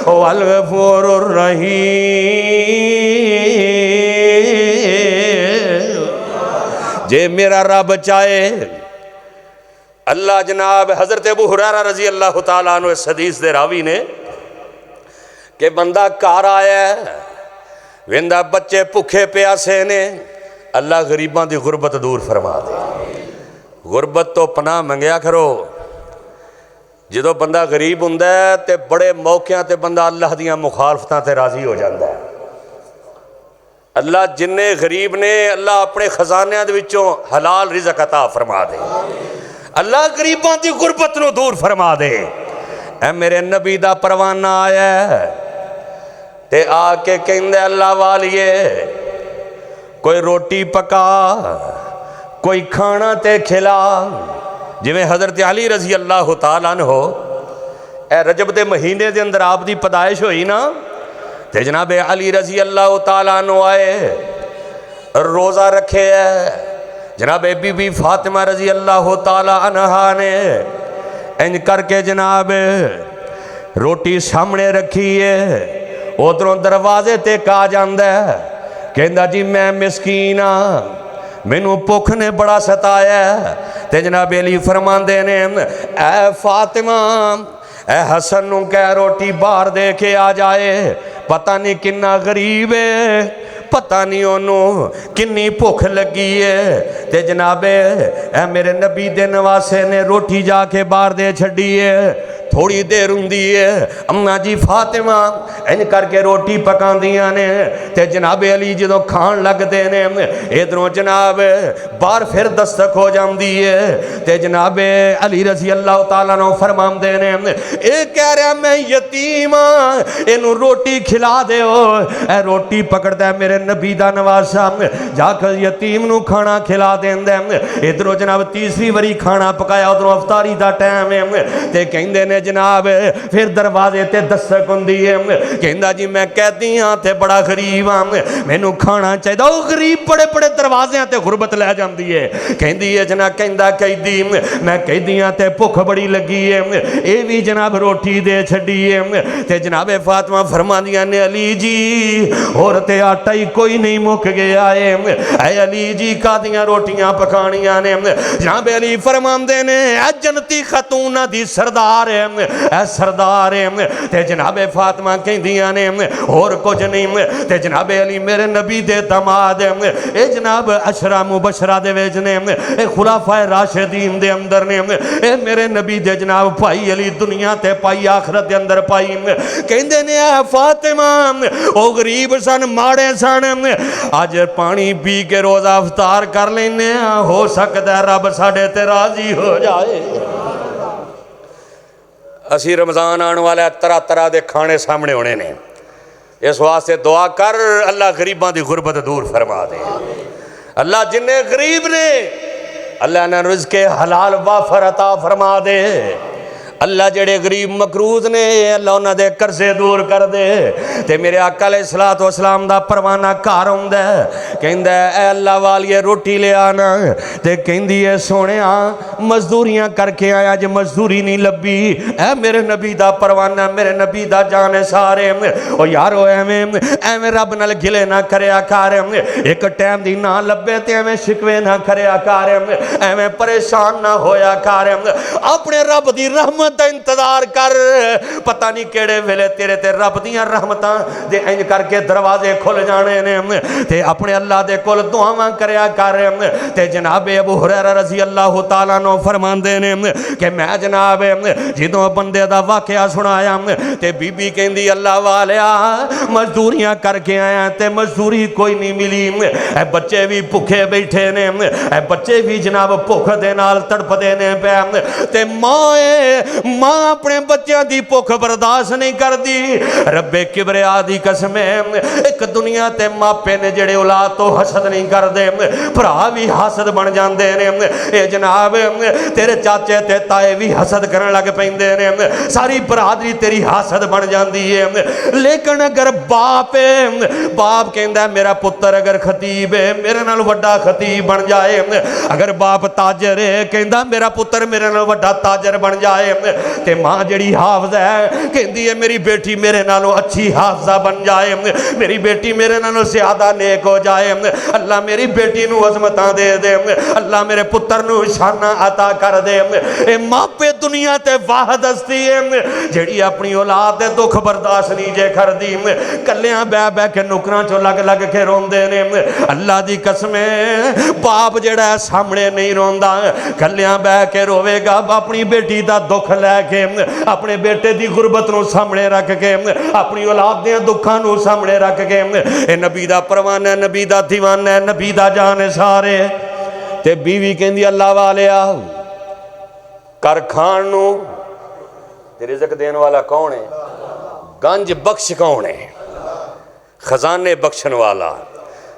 हुवल गफ़ूरुर रहीम। जे मेरा रब चाहे अल्लाह जनाब हज़रत अबू हुरैरा रजी अल्लाह तआला अन्हु इस हदीस दे रावी ने कि बंदा घर आया वेंदा बच्चे भुखे प्यासे ने अल्लाह गरीबां दी गुरबत दूर फरमा दे गुरबत तो पनाह मंगया करो जो बंदा गरीब हुंदा है ते बड़े मौक़िਆਂ ते बंदा अल्लाह दियां मुखालफतां ते राज़ी हो जाता है अल्लाह जिन्ने गरीब ने अल्लाह अपने खजानियां दे विचों हलाल रिज़क अता फरमा दे अल्लाह गरीबां दी गुरबत नूं दूर फरमा दे ऐ मेरे नबी दा परवाना आया ते आके कहंदे अल्लाह वालिए कोई रोटी पका कोई खाना ते खिला जिवें हज़रत अली रजी अल्लाह तआला अन्हु ए रजब दे महीने दे अंदर आप दी पैदाइश होई ना ते जनाब अली रजी अल्लाह तआला अन्हु आए रोज़ा रखे है जनाब बीबी फातिमा रजी अल्लाह तआला अन्हा ने इंज करके जनाब रोटी सामने रखी है उधरों दरवाजे ते आ जांदा कहंदा जी मैं मिसकीन हाँ मैनू भुख ने बड़ा सताया ते जनाब अली फरमांदे ने ऐ फातिमा ऐ हसन नूं कह रोटी बाहर दे के आ जाए पता नहीं किन्ना गरीब है पता नहीं ओनू किन्नी भुख लगी है ते जनाबे ऐ मेरे नबी दे नवासे ने रोटी जाके बाहर दे छड़ी है थोड़ी देर हुंदी है अम्मा जी फातिमा इंज करके रोटी पकांदियां ने ते जनाब अली जो खान लगते ने इधरों जनाब बाहर फिर दस्तक हो जाती है ते जनाब अली रजी अल्लाह तआला नू फरमांदे ने ए कह रहा मैं यतीम हाँ इनू रोटी खिला दिओ ए रोटी पकड़दा मेरे नबी दा नवासा जाकर यतीम नू खाना खिला देंदा इधरों जनाब तीसरी बारी खाना पकाया उधरों अफतारी दा टाइम है ते कहंदे ने जनाब फिर दरवाजे ते दस्तक हुंदी है कहंदा जी मैं कैदी हाँ ते बड़ा गरीब हाँ मैनू खाना चाहिए वो गरीब बड़े बड़े दरवाजे ते गुरबत लै जाती है कहंदी है जना कहंदा कैदी मैं कैदी हाँ ते भुख बड़ी लगी है ये भी जनाब रोटी दे छड़ी है ते जनाब फातिमा फरमांदियां ने अली जी और ते आटा ही कोई नहीं मुक गया है अली जी कादियां रोटियां पकानियां ने जनाब अली फरमांदे ने जनती खतूना दी सरदार है ऐ सरदार है। ते जनाबे फातिमा कहंदियां ने होर कुछ नहीं, ते जनाबे अली मेरे नबी दे दमाद ए जनाब अशरा मुबशरा दे विच ने, ए खुलाफाए राशिदीन दे अंदर ने, ए मेरे नबी दे जनाब भाई अली दुनिया ते पाई आखरत दे अंदर पाई। कहंदे ने ए फातिमा ओ गरीब सन, माड़े सन, अज पानी पी के रोज़ा अफतार कर लेने, हो सकता है रब साडे ते राजी हो जाए। असी रमज़ान आने वाला तरह तरह के खाने सामने होने ने, इस वास्ते दुआ कर अल्लाह गरीबां की गुरबत दूर फरमा दे। अल्लाह जिन्ने गरीब ने अल्लाह ने रिज़्क़े हलाल वाफर अता फरमा दे। अल्लाह जेड़े गरीब मकरूज ने अल्लाह उन्हां दे कर्जे दूर कर दे। ते मेरे आका अलैहिस्सलातु वस्सलाम दा परवाना घर आउंदा कहंदा ऐ अल्लाह वालिए रोटी ले आना, ते कहंदी है सोहणिया मजदूरियां करके आया जे मजदूरी नहीं लभी। ऐ मेरे नबी दा परवाना, मेरे नबी दा जाने सारे ओ यारो एवें एवें रब नाल गिले ना करया कर, एक टाइम दी ना लभे ते एवें शिकवे ना करया कर, एवें परेशान ना होया कर, अपने रब दी रहमत दा इंतजार कर। पता नहीं केड़े वेले तेरे ते रब दियां रहमतां दे इंज करके दरवाजे खुल जाने ने, ते अपने अल्लाह दे कोल दुआवां करया कर। ते जनाबे अबू हुरैरा रज़ी अल्लाह तआला अन्हु फरमांदे ने कि मैं जनाब जदों बंदे दा वाकया सुनाया ते बीबी कहंदी अल्लाह वालिया मजदूरियां करके आया ते मजदूरी कोई नहीं मिली, ए बच्चे भी भुखे बैठे ने, ए बच्चे भी जनाब भुख दे नाल तड़पदे ने पे, ते मां अपने बच्चों की भुख बर्दाश्त नहीं करती। रब्बे किबरिया दी कसम एक दुनिया ते मापे ने जेड़े औलाद तो हसद नहीं करते, भरा भी हसद बन जाते हैं। ये जनाब तेरे चाचे ते ताए भी हसद करन लग पैंदे ने, सारी बरादरी तेरी हसद बन जाती है। लेकिन अगर बाप बाप कहता मेरा पुत्र अगर खतीब है मेरे नाल वड्डा खतीब बन जाए, अगर बाप ताजर है कहता मेरा पुत्र मेरे नाल वड्डा ताजर बन जाए, ते मां जड़ी हाफज है कहती है मेरी बेटी मेरे नालों अच्छी हाफजा बन जाए, मेरी बेटी मेरे नालों ज्यादा नेक हो जाए, अल्लाह मेरी बेटी नूं अज़मतां दे दे, अल्लाह मेरे पुत्र नूं शाना अता कर दे। ए मापे दुनिया ते वाहद हस्ती है जेड़ी अपनी औलाद दे दुख बर्दाश्त नहीं जे करदी, कलियां बह बह के नुकरां चों लग लग के रोंदे ने। अल्लाह दी कसम बाप जेड़ा सामने नहीं रोंदा, कलियां बह के रोवेगा अपनी बेटी दा दुख लैके, अपने बेटे की गुरबत नूं सामने रख के, अपनी औलाद दे दुखां नूं सामने रख के। ए नबी दा परवाना, नबी दा दीवाना, नबी दा जान सारे। ते बीवी कहंदी अल्लाह वालिया कर खान नूं ते रिज़्क देने वाला कौन है? गंज बख्श कौन है? खजाने बख्शण वाला,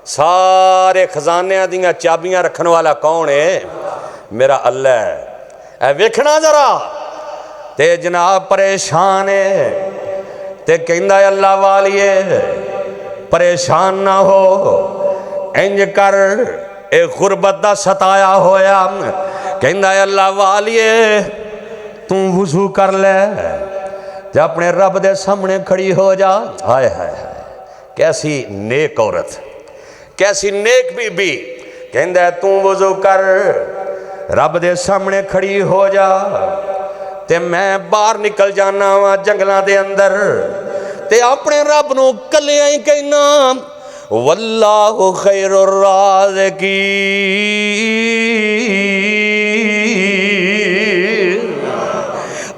सारे खजानियां दियां चाबियां रखने वाला कौन है? मेरा अल्लाह है। ऐ वेखना जरा ते जनाब परेशान है, ते कहंदा अल्लाह वालिए परेशान ना हो, इंज कर ए गुरबत दा सताया होया, कहंदा अल्लाह वालिए तू वुजू कर ले ते अपने रब दे सामने खड़ी हो जा। हाय हाय कैसी नेक औरत, कैसी नेक बीबी। कहंदा तू वुजू कर रब दे सामने खड़ी हो जा, ते मैं बाहर निकल जाना वा जंगलों के अंदर, ते अपने रब नूं कलियां ही कहना वल्लाहु खैरुर राज़िकीन,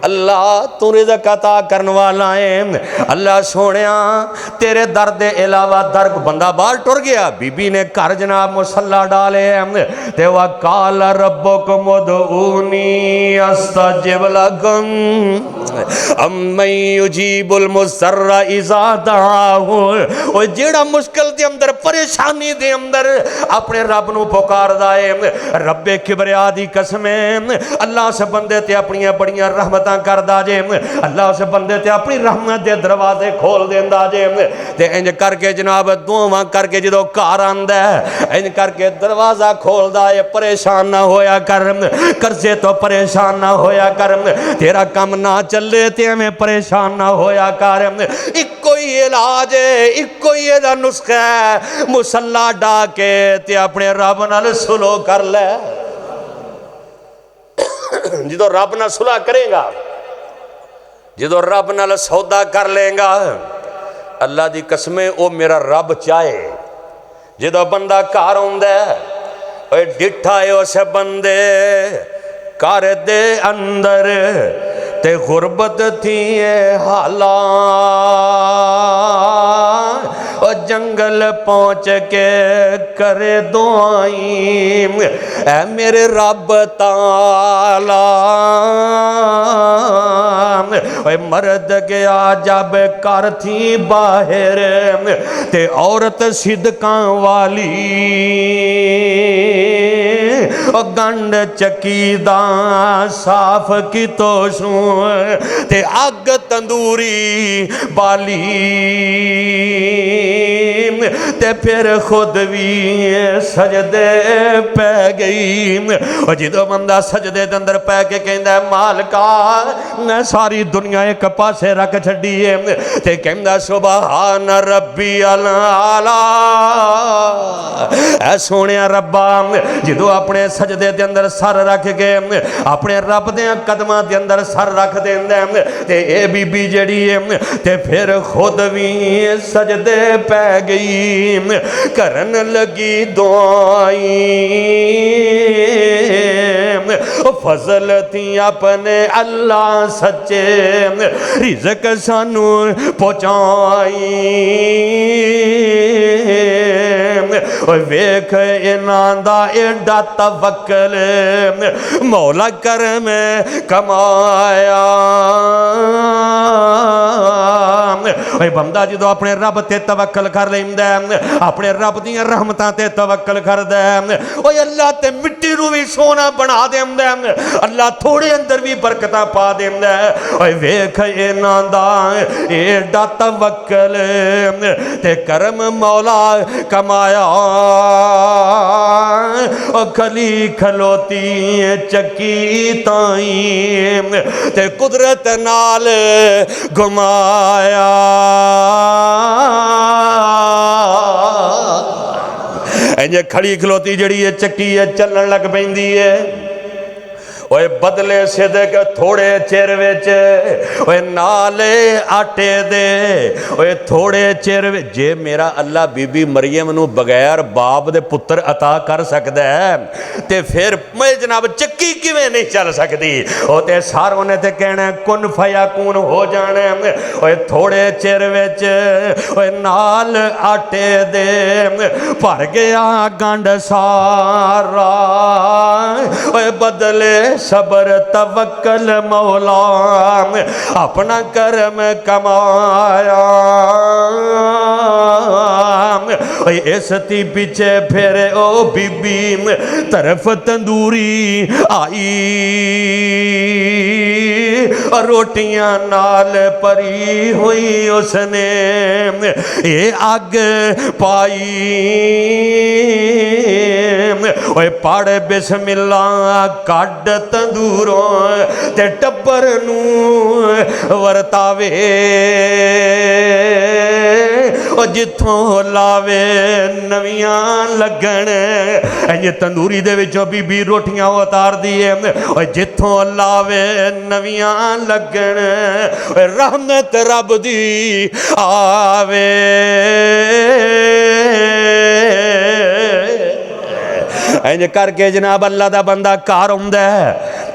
अल्लाह तू रिज़्क अता करने वाला है। अल्लाह सोनिया तेरे दर दे अलावा दर बंदा बाहर टुर गया, बीबी ने घर जनाब मुसल्ला डाले ते वा काल रब्बुकुम उदऊनी अस्तजिब लकुम अम्मन युजीबुल मुस्सर्रा इज़ा दआहु। ओ जेड़ा मुश्किल दे अंदर परेशानी दे अंदर अपने रब नूं पुकारदा है, रब्बे किबरिया दी कसम अल्लाह उस बंदे ते अपनी बड़ियां रहमतां करदा जे, अल्लाह उस बंदे ते अपनी रहमत दे दरवाजे खोल देंदा जे। ते इंज करके जनाब दुआवां करके जदों घर आंदा है इंज करके दरवाजा खोलदा है, परेशान ना होया कर, कर्जे तो परेशान ना होया कर, तेरा काम ना चले ते एवें परेशान ना होया कर। इक्को ही इलाज है, इक्को ही एदा नुस्खा है, मुसल्ला डा के ते अपने रब नाल सुलह कर ले। जो रब नाल सुलह करेगा जो रब नाल सौदा कर लेगा, अल्लाह की कसमें वो मेरा रब चाहे। जो बंदा घर आउंदा डिठा है उस बंदे घर दे अंदर ते गुरबत थी हाला, जंगल पहुँच के करे दुआई ऐ मेरे रब ताला। मर्द गया जब कर थी बाहर ते औरत सिदका वाली, गंड चकी दा साफ की तो सू ते अग तंदूरी बाली, ते फिर खुद भी सजदे पै गई। और जो बंदा सजदे के अंदर पै के कहता मालका मैं सारी दुनिया एक पासे रख छड़ी है, ते कहता सुभान रब्बी आला। ऐ सोने रब्बा जो अपने सजदे के अंदर सर रख के अपने रब दे कदमां के अंदर सर रख देंदा ते ए बीबी जड़ी है ते फिर खुद भी सजदे पै गई, करन लगी दुआई। फजल थी अपने अल्लाह सच्चे रिज़्क सानू पहुँचाई। वेख इन्हां दा एडा तवक्कल मौला करम कमाया। बंदा जो अपने रब ते तवक्कल कर लेंदा, अपने रब दी रहमतां ते तवक्कल करदा, ओए अल्लाह ते मिट्टी नूं भी सोना बना देंदा, अल्लाह थोड़े अंदर भी बरकतां पा देंदा। ओए वेख इन्हां दा एडा तवक्कल ते करम मौला कमाया। ओ खली खलोती चक्की ताई ते कुदरत नाल घुमाया। इंज खड़ी खलोती जड़ी है चक्की है चलन लग पैंदी है। ओए बदले सिदक थोड़े चिर विच ओए नाले आटे दे ओए थोड़े चिर जे मेरा अल्लाह बीबी मरियम नू बगैर बाप दे पुत्र अता कर सकदा है ते फिर मैं जनाब चक्की किवें नहीं चल सकती। ओ ते सारों ने ते कहना कुन फयाकून हो जाना। ओए थोड़े चिर विच ओए नाल आटे दे भर गया गंड सारा। ओए बदले सबर तवक्कल मौला अपना करम कमाया। इस ती पीछे फिर ओ बीबी तरफ तंदूरी आई, रोटियां नाल परी हुई उसने ये अग पाई। ओए पढ़ बिस्मिल्लाह कड तंदूरों ते टब्बर नू वरतावे ओ जिथों लावे नवियां लगन। ये तंदूरी दे विचों बीबी रोटियां उतार दी है और जिथों लावे नवियां लगन रहमत रब दी आवे। इंज करके जनाब अल्लाह दा बंदा घर आउंदा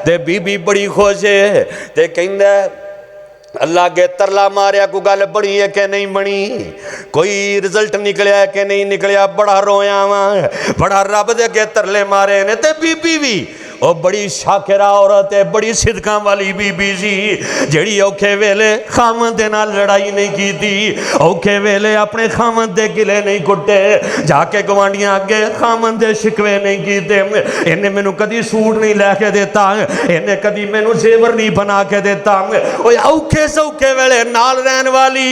ते बीबी बड़ी खुश है ते कहंदा अल्लाह अगे तरला मारिया कोई गल बनी है कि नहीं बनी, कोई रिजल्ट निकलिया कि नहीं निकलिया। बड़ा रोया वा, बड़ा रब दे अगे तरले मारे ने। ते बीबी भी ਉਹ बड़ी शाकिरा औरत है, बड़ी सिदका वाली बीबी सी जिहड़ी औखे वेले खामद दे नाल लड़ाई नहीं की थी, औखे वेले अपने खामद दे गिले नहीं कुटे, जाके गवांडियां अगे खामद दे शिकवे नहीं कीते। इन्हें मैनू कदी सूट नहीं लैके देता, इन्हें कदी मैनू जेवर नहीं बना के देता। ओए औखे सौखे वेले नाल रहन वाली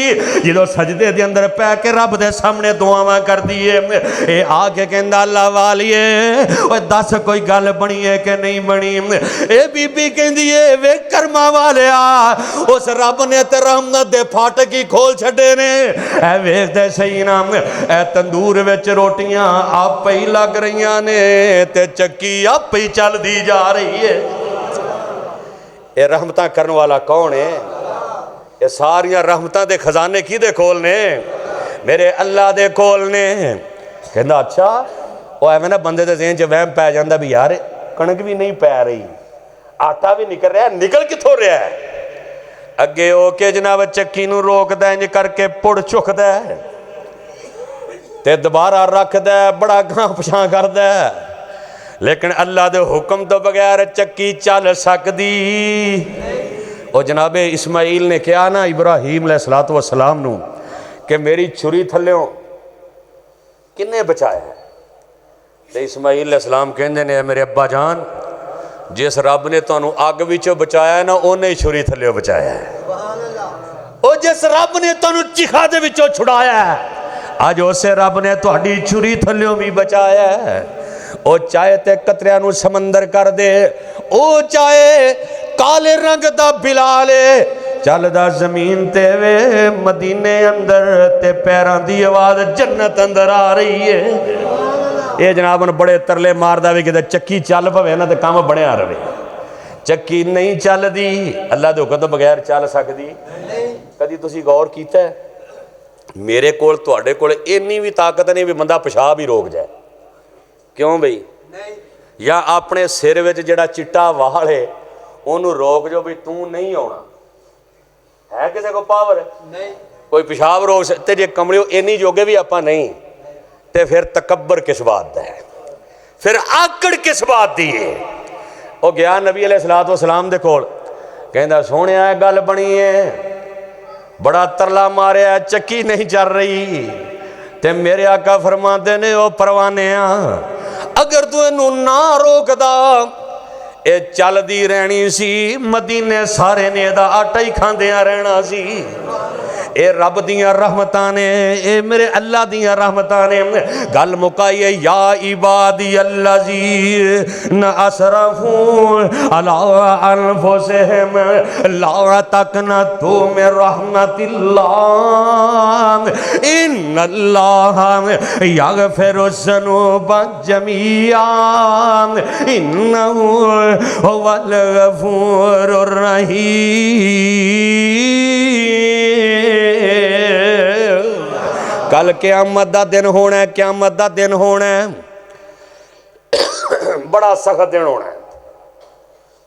जो सजदे दे अंदर पै के रब दे सामने दुआवां करदी है, ये आके कहंदा अल्लाह वालिए ओए दस कोई गल बनी है कि नहीं बनी। ए बीबी कहंदी है वे कर्मा वालिया उस रब ने ते रहमत दे फाटक ही खोल छड़े ने। ए वेखदे सही ना ए तंदूर विच रोटियां आपे ही लग रही ने ते चक्की आपे ही चलदी जा रही है। ये रहमतां करन वाला कौन है? ये सारिया रहमतां दे खजाने किहदे कोल ने? मेरे अल्लाह दे कोल ने। कहंदा अच्छा। वो एवें ना बंदे दे ज़हन च वहम पै जांदा भी यार कणक भी नहीं पै रही, आटा भी निकल रहा, निकल कित्थों रहा है? अगे हो के जनाब चक्की नूं रोकदा, इंज करके पुड़ चुकदा ते दोबारा रखदा, बड़ा गां पछां करदा। लेकिन अल्लाह दे हुक्म तो बगैर चक्की चल सकदी। और जनाबे इस्माइल ने कहा ना इब्राहीम अलैहिस्सलातु वस्सलाम नूं कि मेरी छुरी थल्लों किन्ने बचाया? तो इस्माइल अलैहिस्सलाम कहंदे ने मेरे अब्बा जान, जिस रब ने तुहानूं अग विचों बचाया ना उन्हें ही छुरी थल्लों बचाया है। और जिस रब ने तुहानूं चिखा दे विचों छुड़ाया है, अज उसे रब ने तुहाडी छुरी थल्लों भी बचाया है। ओ चाहे ते कतरियां नूं समंदर कर दे, ओ चाहे काले रंग दा बिलाल चलदा जमीन ते वे मदीने अंदर ते पैरां दी आवाज जन्नत अंदर आ रही है। ये जनाब बड़े तरले मारदा भी कि चक्की चल पवे ना ते काम बनया रहे। चक्की नहीं चलदी, अल्लाह दे हुक्म तो बगैर चल सकदी। कदी तुसी गौर कीता है मेरे कोल तुहाडे कोल इन्नी भी ताकत नहीं भी बंदा पेशाब ही रोक जाए? क्यों बई? या अपने सिर विच जिहड़ा चिट्टा वाल है उन्होंने रोक जो भी तू नहीं आना है? किसी को पावर नहीं कोई पेशाब रोक सकते? जे कमलियो इन्नी जोगे भी आप नहीं तो फिर तकबर किस बात का है? फिर आकड़ किस बात की है? वो गया नबी अलैहिस्सलातु वस्सलाम दे कोल, कहंदा सोहणिया गल बनी है, बड़ा तरला मारिया, चक्की नहीं चल रही। ते मेरे आका फरमाते ने ओ परवानिया अगर तू इनू ना रोकदा ये चलदी रहनी सी, मदीने सारे ने दा आटा ही खांदियां रहना सी। ये रब दियां रहमतां ने, ये मेरे अल्लाह दियां रहमतां ने। गल मुकाई है या इबादी अल्लज़ीन असरफू अला अनफुसिहिम ला तक़नतू मिन रहमतिल्लाह इन्नल्लाह यग़फ़िरु ज़ुनूबा जमीआ इन्नहू हुवल गफ़ूरुर रहीम। कल क़यामत दा दिन होना है, क़यामत दा दिन होना है, बड़ा सख्त दिन होना है।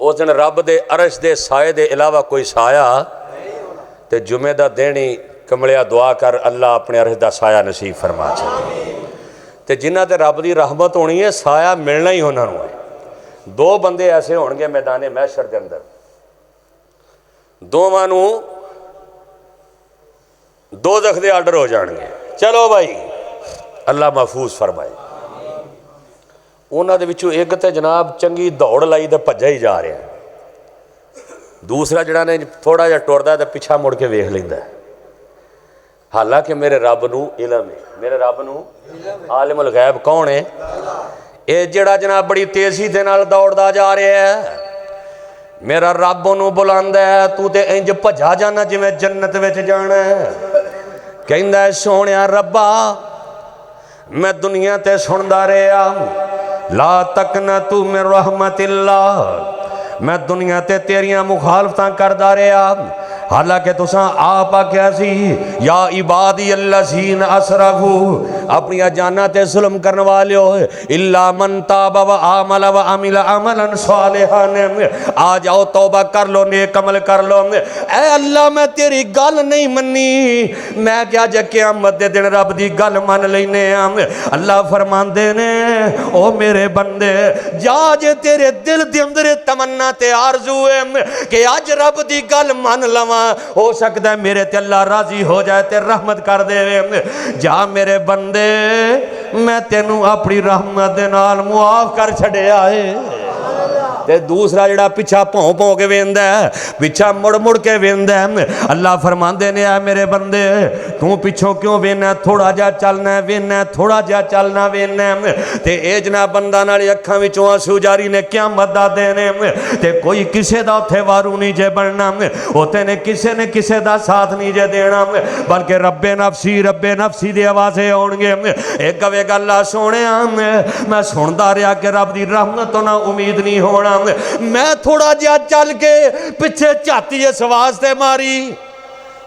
उस दिन रब दे अरश दे साए दे इलावा कोई साया ते जुमे दा दिन ही कमलिया दुआ कर अल्लाह अपने अरश दा साया नसीब फरमा ते जिन्हां ते रब दी रहमत होनी है साया मिलना ही उन्हां नूं है। दो बंदे ऐसे होणगे मैदाने महशर दे अंदर, दोवां नूं दोज़ख दे आर्डर हो जाएंगे। चलो भाई अल्लाह महफूज फरमाए। उन्हां दे विचों एक ते जनाब चंगी दौड़ लाई ते भज्जा ही जा रहा है, दूसरा जिहड़ा ने थोड़ा जिहा टुरदा ते पिछा मुड़ के वेख लैंदा। हालांकि मेरे रब नूं इलम है, मेरे रब नूं आलिमुल गैब कौन है? ये जिहड़ा जनाब बड़ी तेजी दे नाल दौड़दा जा रहा है, मेरा रब ओनूं बुलांदा है, तू ते इंज भज्जा जाना जिवें जन्नत विच जाना है। कहंदा है सोहणिया रब्बा मैं दुनिया ते सुनदा रहा ला तक़नतू मिन रहमतिल्लाह, मैं दुनिया ते तेरियां मुखालफतां करदा रहा। हालांकि तुसां आप आख्या सी या इबादी अल्लज़ीन असरफू अपनी जाना ते जुल्म करने वाले हो इल्ला मन ताबा व आमल व अमिल अमलन सालिहान, आ जाओ तौबा कर लो, नेक अमल कर लो। ऐ अल्लाह मैं तेरी गल नहीं मन्नी, मैं क्या जे क़यामत दे दिन रब दी गल मन लेने आ। अल्लाह फरमांदे ने ओ मेरे बंदे जा जे तेरे दिल दे अंदर तमन्ना ते आरज़ू है कि अज रब दी गल मन लवां, हो सकता है मेरे ते अल्लाह राजी हो जाए ते रहमत कर दे। जा मेरे बंदे मैं तेनू अपनी रहमत दे नाल मुआफ कर छड़िया है। ते दूसरा जिहड़ा पिछा भौं भौं के वेंदा है, पिछा मुड़ मुड़ के वेंदा है, अल्लाह फरमांदे ने आ मेरे बंदे तू पिछों क्यों वेना, थोड़ा जा चलना वेना, थोड़ा जा चलना वेना। ते ए जनाब बंदा नाल अखां विचों आंसू जारी ने क़यामत दा दिन ते कोई किसे दा उत्थे वारू नहीं जे बनना, उत्थे ने किसे दा साथ नहीं जे देना, बल्कि रब्बे नफसी दी आवाज़े आउणगे। एक गवे गल्ला सोहणिया मैं सुनदा रहा कि रब दी रहमत तो ना उम्मीद नहीं होना, मैं थोड़ा जिहा चल के पिछे झाती इस वास्ते मारी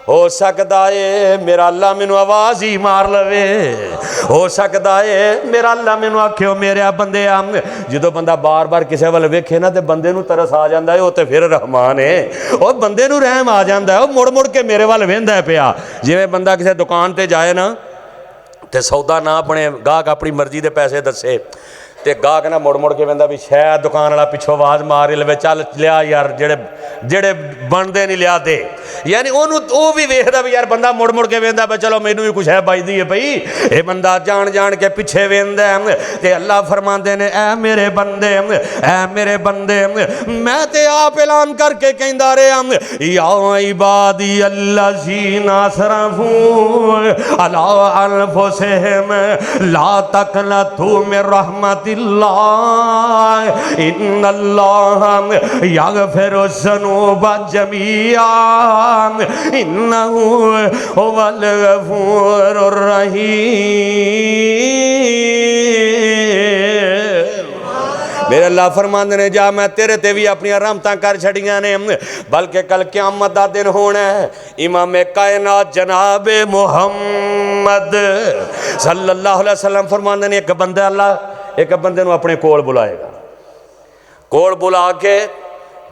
हो सकता है मेरा अल्लाह मैनू आवाज ही मार लवे, हो सकता है मेरा अल्लाह मैनू आखे मेरे बंदे जो बंदा बार बार किसी वाल वेखे ना तो बंदे नू तरस आ जाता है, वो तो फिर रहमान है, वो बंदे नू रहम आ जाता है, वो मुड़ मुड़ के मेरे वाल वेंदा पिया। जिवें बंदा किसी दुकान पर जाए ना तो सौदा ना अपने गाहक अपनी मर्जी के पैसे दसे तो गाहक ना मुड़ मुड़ के वेंदा भी शायद दुकान वाला पिछों आवाज़ मार ही लवे, चल लिया यार जेड़े जेड़े बनते नहीं लिया दे, यानी वो भी वेखदा भी यार बंदा मुड़ मुड़ के वेंदा भी चलो मैनू भी कुछ है बजदी है पई, ये बंदा जान जान के पिछे वेंदा ते अल्लाह फरमांदे ने ऐ मेरे बंदे मैं ते आप ऐलान करके कहंदा रहा या इबादी अल्लज़ीना असरफू अला अनफुसिहिम ला तक़नतू मिन रहमतिल्लाह इन्नल्लाह यग़फ़िरु ज़ुनूब जमीआ इन्नहु हुवल गफ़ूरुर रहीम। मेरे अल्लाह फरमांदे ने जा मैं तेरे ते भी अपनी रहमतां कर छड़ियां ने, बल्कि कल क़यामत दा दिन होना है। इमाम कायनात जनाब मुहम्मद सल्लल्लाहु अलैहि वसल्लम फरमांदे ने एक बंदा अल्लाह एक बंदे नू अपने कोल बुलाएगा, कोल बुला के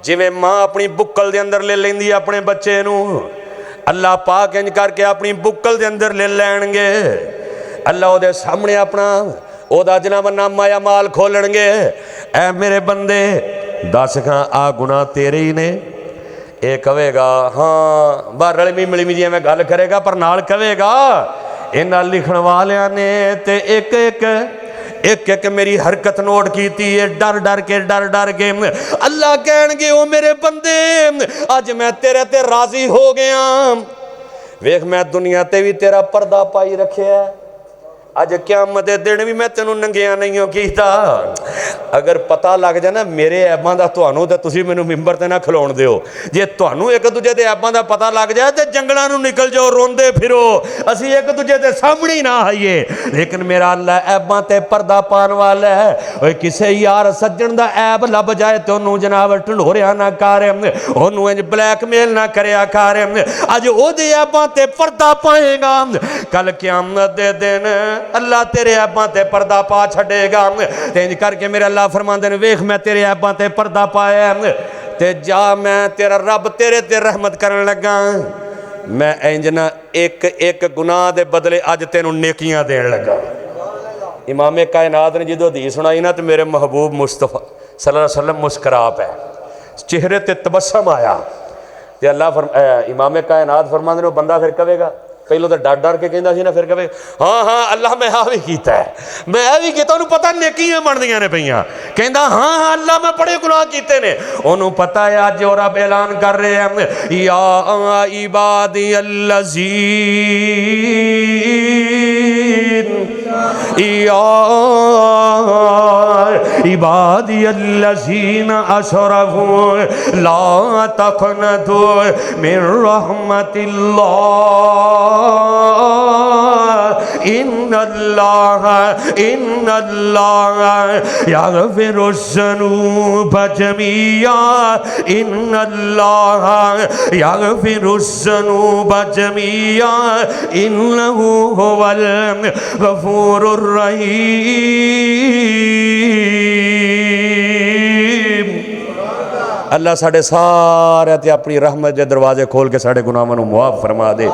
जिवें माँ अपनी बुक्कल दे अंदर ले लेंदी अपने बच्चे नू, अल्लाह पाक इंज करके अपनी बुक्कल दे अंदर ले लैणगे। अल्लाह उहदे सामने अपना ओहदा जनाबनामा या माल खोलणगे। ऐ मेरे बंदे दस खां आ गुनाह तेरे ही ने? ये कहेगा हाँ, बाहर रलमी मिलमी जी मैं गल करेगा पर नाल कहेगा इन्हां लिखण वालियां ने ते एक एक मेरी हरकत नोट की है, डर डर के अल्लाह कहणगे ओ मेरे बंदे अज मैं तेरे ते राजी हो गया, वेख मैं दुनिया ते भी तेरा पर्दा पाई रखिया, अज क़यामत दे दिन भी मैं तेनू नंगिया नहीं हो कीता। अगर पता लग जाए ना मेरे ऐबां दा तुहानू ते तुसीं मैनू मिंबर ते ना खलोण दिओ, जे तुहानू एक दूजे दे ऐबां दा पता लग जाए तो जंगलां नू निकल जाओ रोंदे फिरो, असीं एक दूजे दे सामने ही ना आईए। लेकिन मेरा अल्लाह ऐबां ते पर्दा पाण वाला है। ओए किसे यार सज्जण दा ऐब लभ जाए तो ओनू जनाब ढंढोरिया ना कर, ओनू इंज ब्लैकमेल ना करया कर, अज ओहदे ऐबां ते पर्दा पाएगा, कल क़यामत दे दिन अल्लाह तेरे ऐबां ते पर्दा पा छड़ेगा। ते इंज करके मेरे अल्लाह फरमांदे ने वेख मैं तेरे ऐबां ते पर्दा पाया ते जा मैं तेरा रब तेरे ते रहमत करन लगा, मैं इंज ना एक एक गुनाह दे बदले अज तेनू नेकियां देन लगा। इमाम कायनात ने जो हदीस सुनाई ना तो मेरे महबूब मुस्तफा सल्लल्लाहु अलैहि वसल्लम मुस्करा पे, चेहरे ते तबस्सुम आया ते अल्लाह इमाम कायनात फरमांदे ने बंदा फिर कहेगा पहलों तो डर डर के कहता सी ना, फिर कहे हाँ हाँ अल्लाह मैं आ भी किया है, मैं आ भी किया, उन्होंने पता नेकियां बनदियां ने पईयां, कहता हाँ हाँ अल्लाह मैं बड़े गुनाह कीते ने, उन्होंने पता है अज और रब ऐलान कर रहे हैं या इबादी अल्लज़ीन या इबादी अल्लज़ीना असरफू ला तक़नतू मिन रहमतिल्लाह इन्नल्लाह यग़फ़िरु ज़ुनूब जमीआ इन्नल्लाह यग़फ़िरु ज़ुनूब जमीआ इन्नहु हुवल गफ़ूरुर रहीम। अल्लाह साढ़े सारे ते अपनी रहमत के दरवाजे खोल के साढ़े गुनाहां नूं मुआफ़ फरमा दे।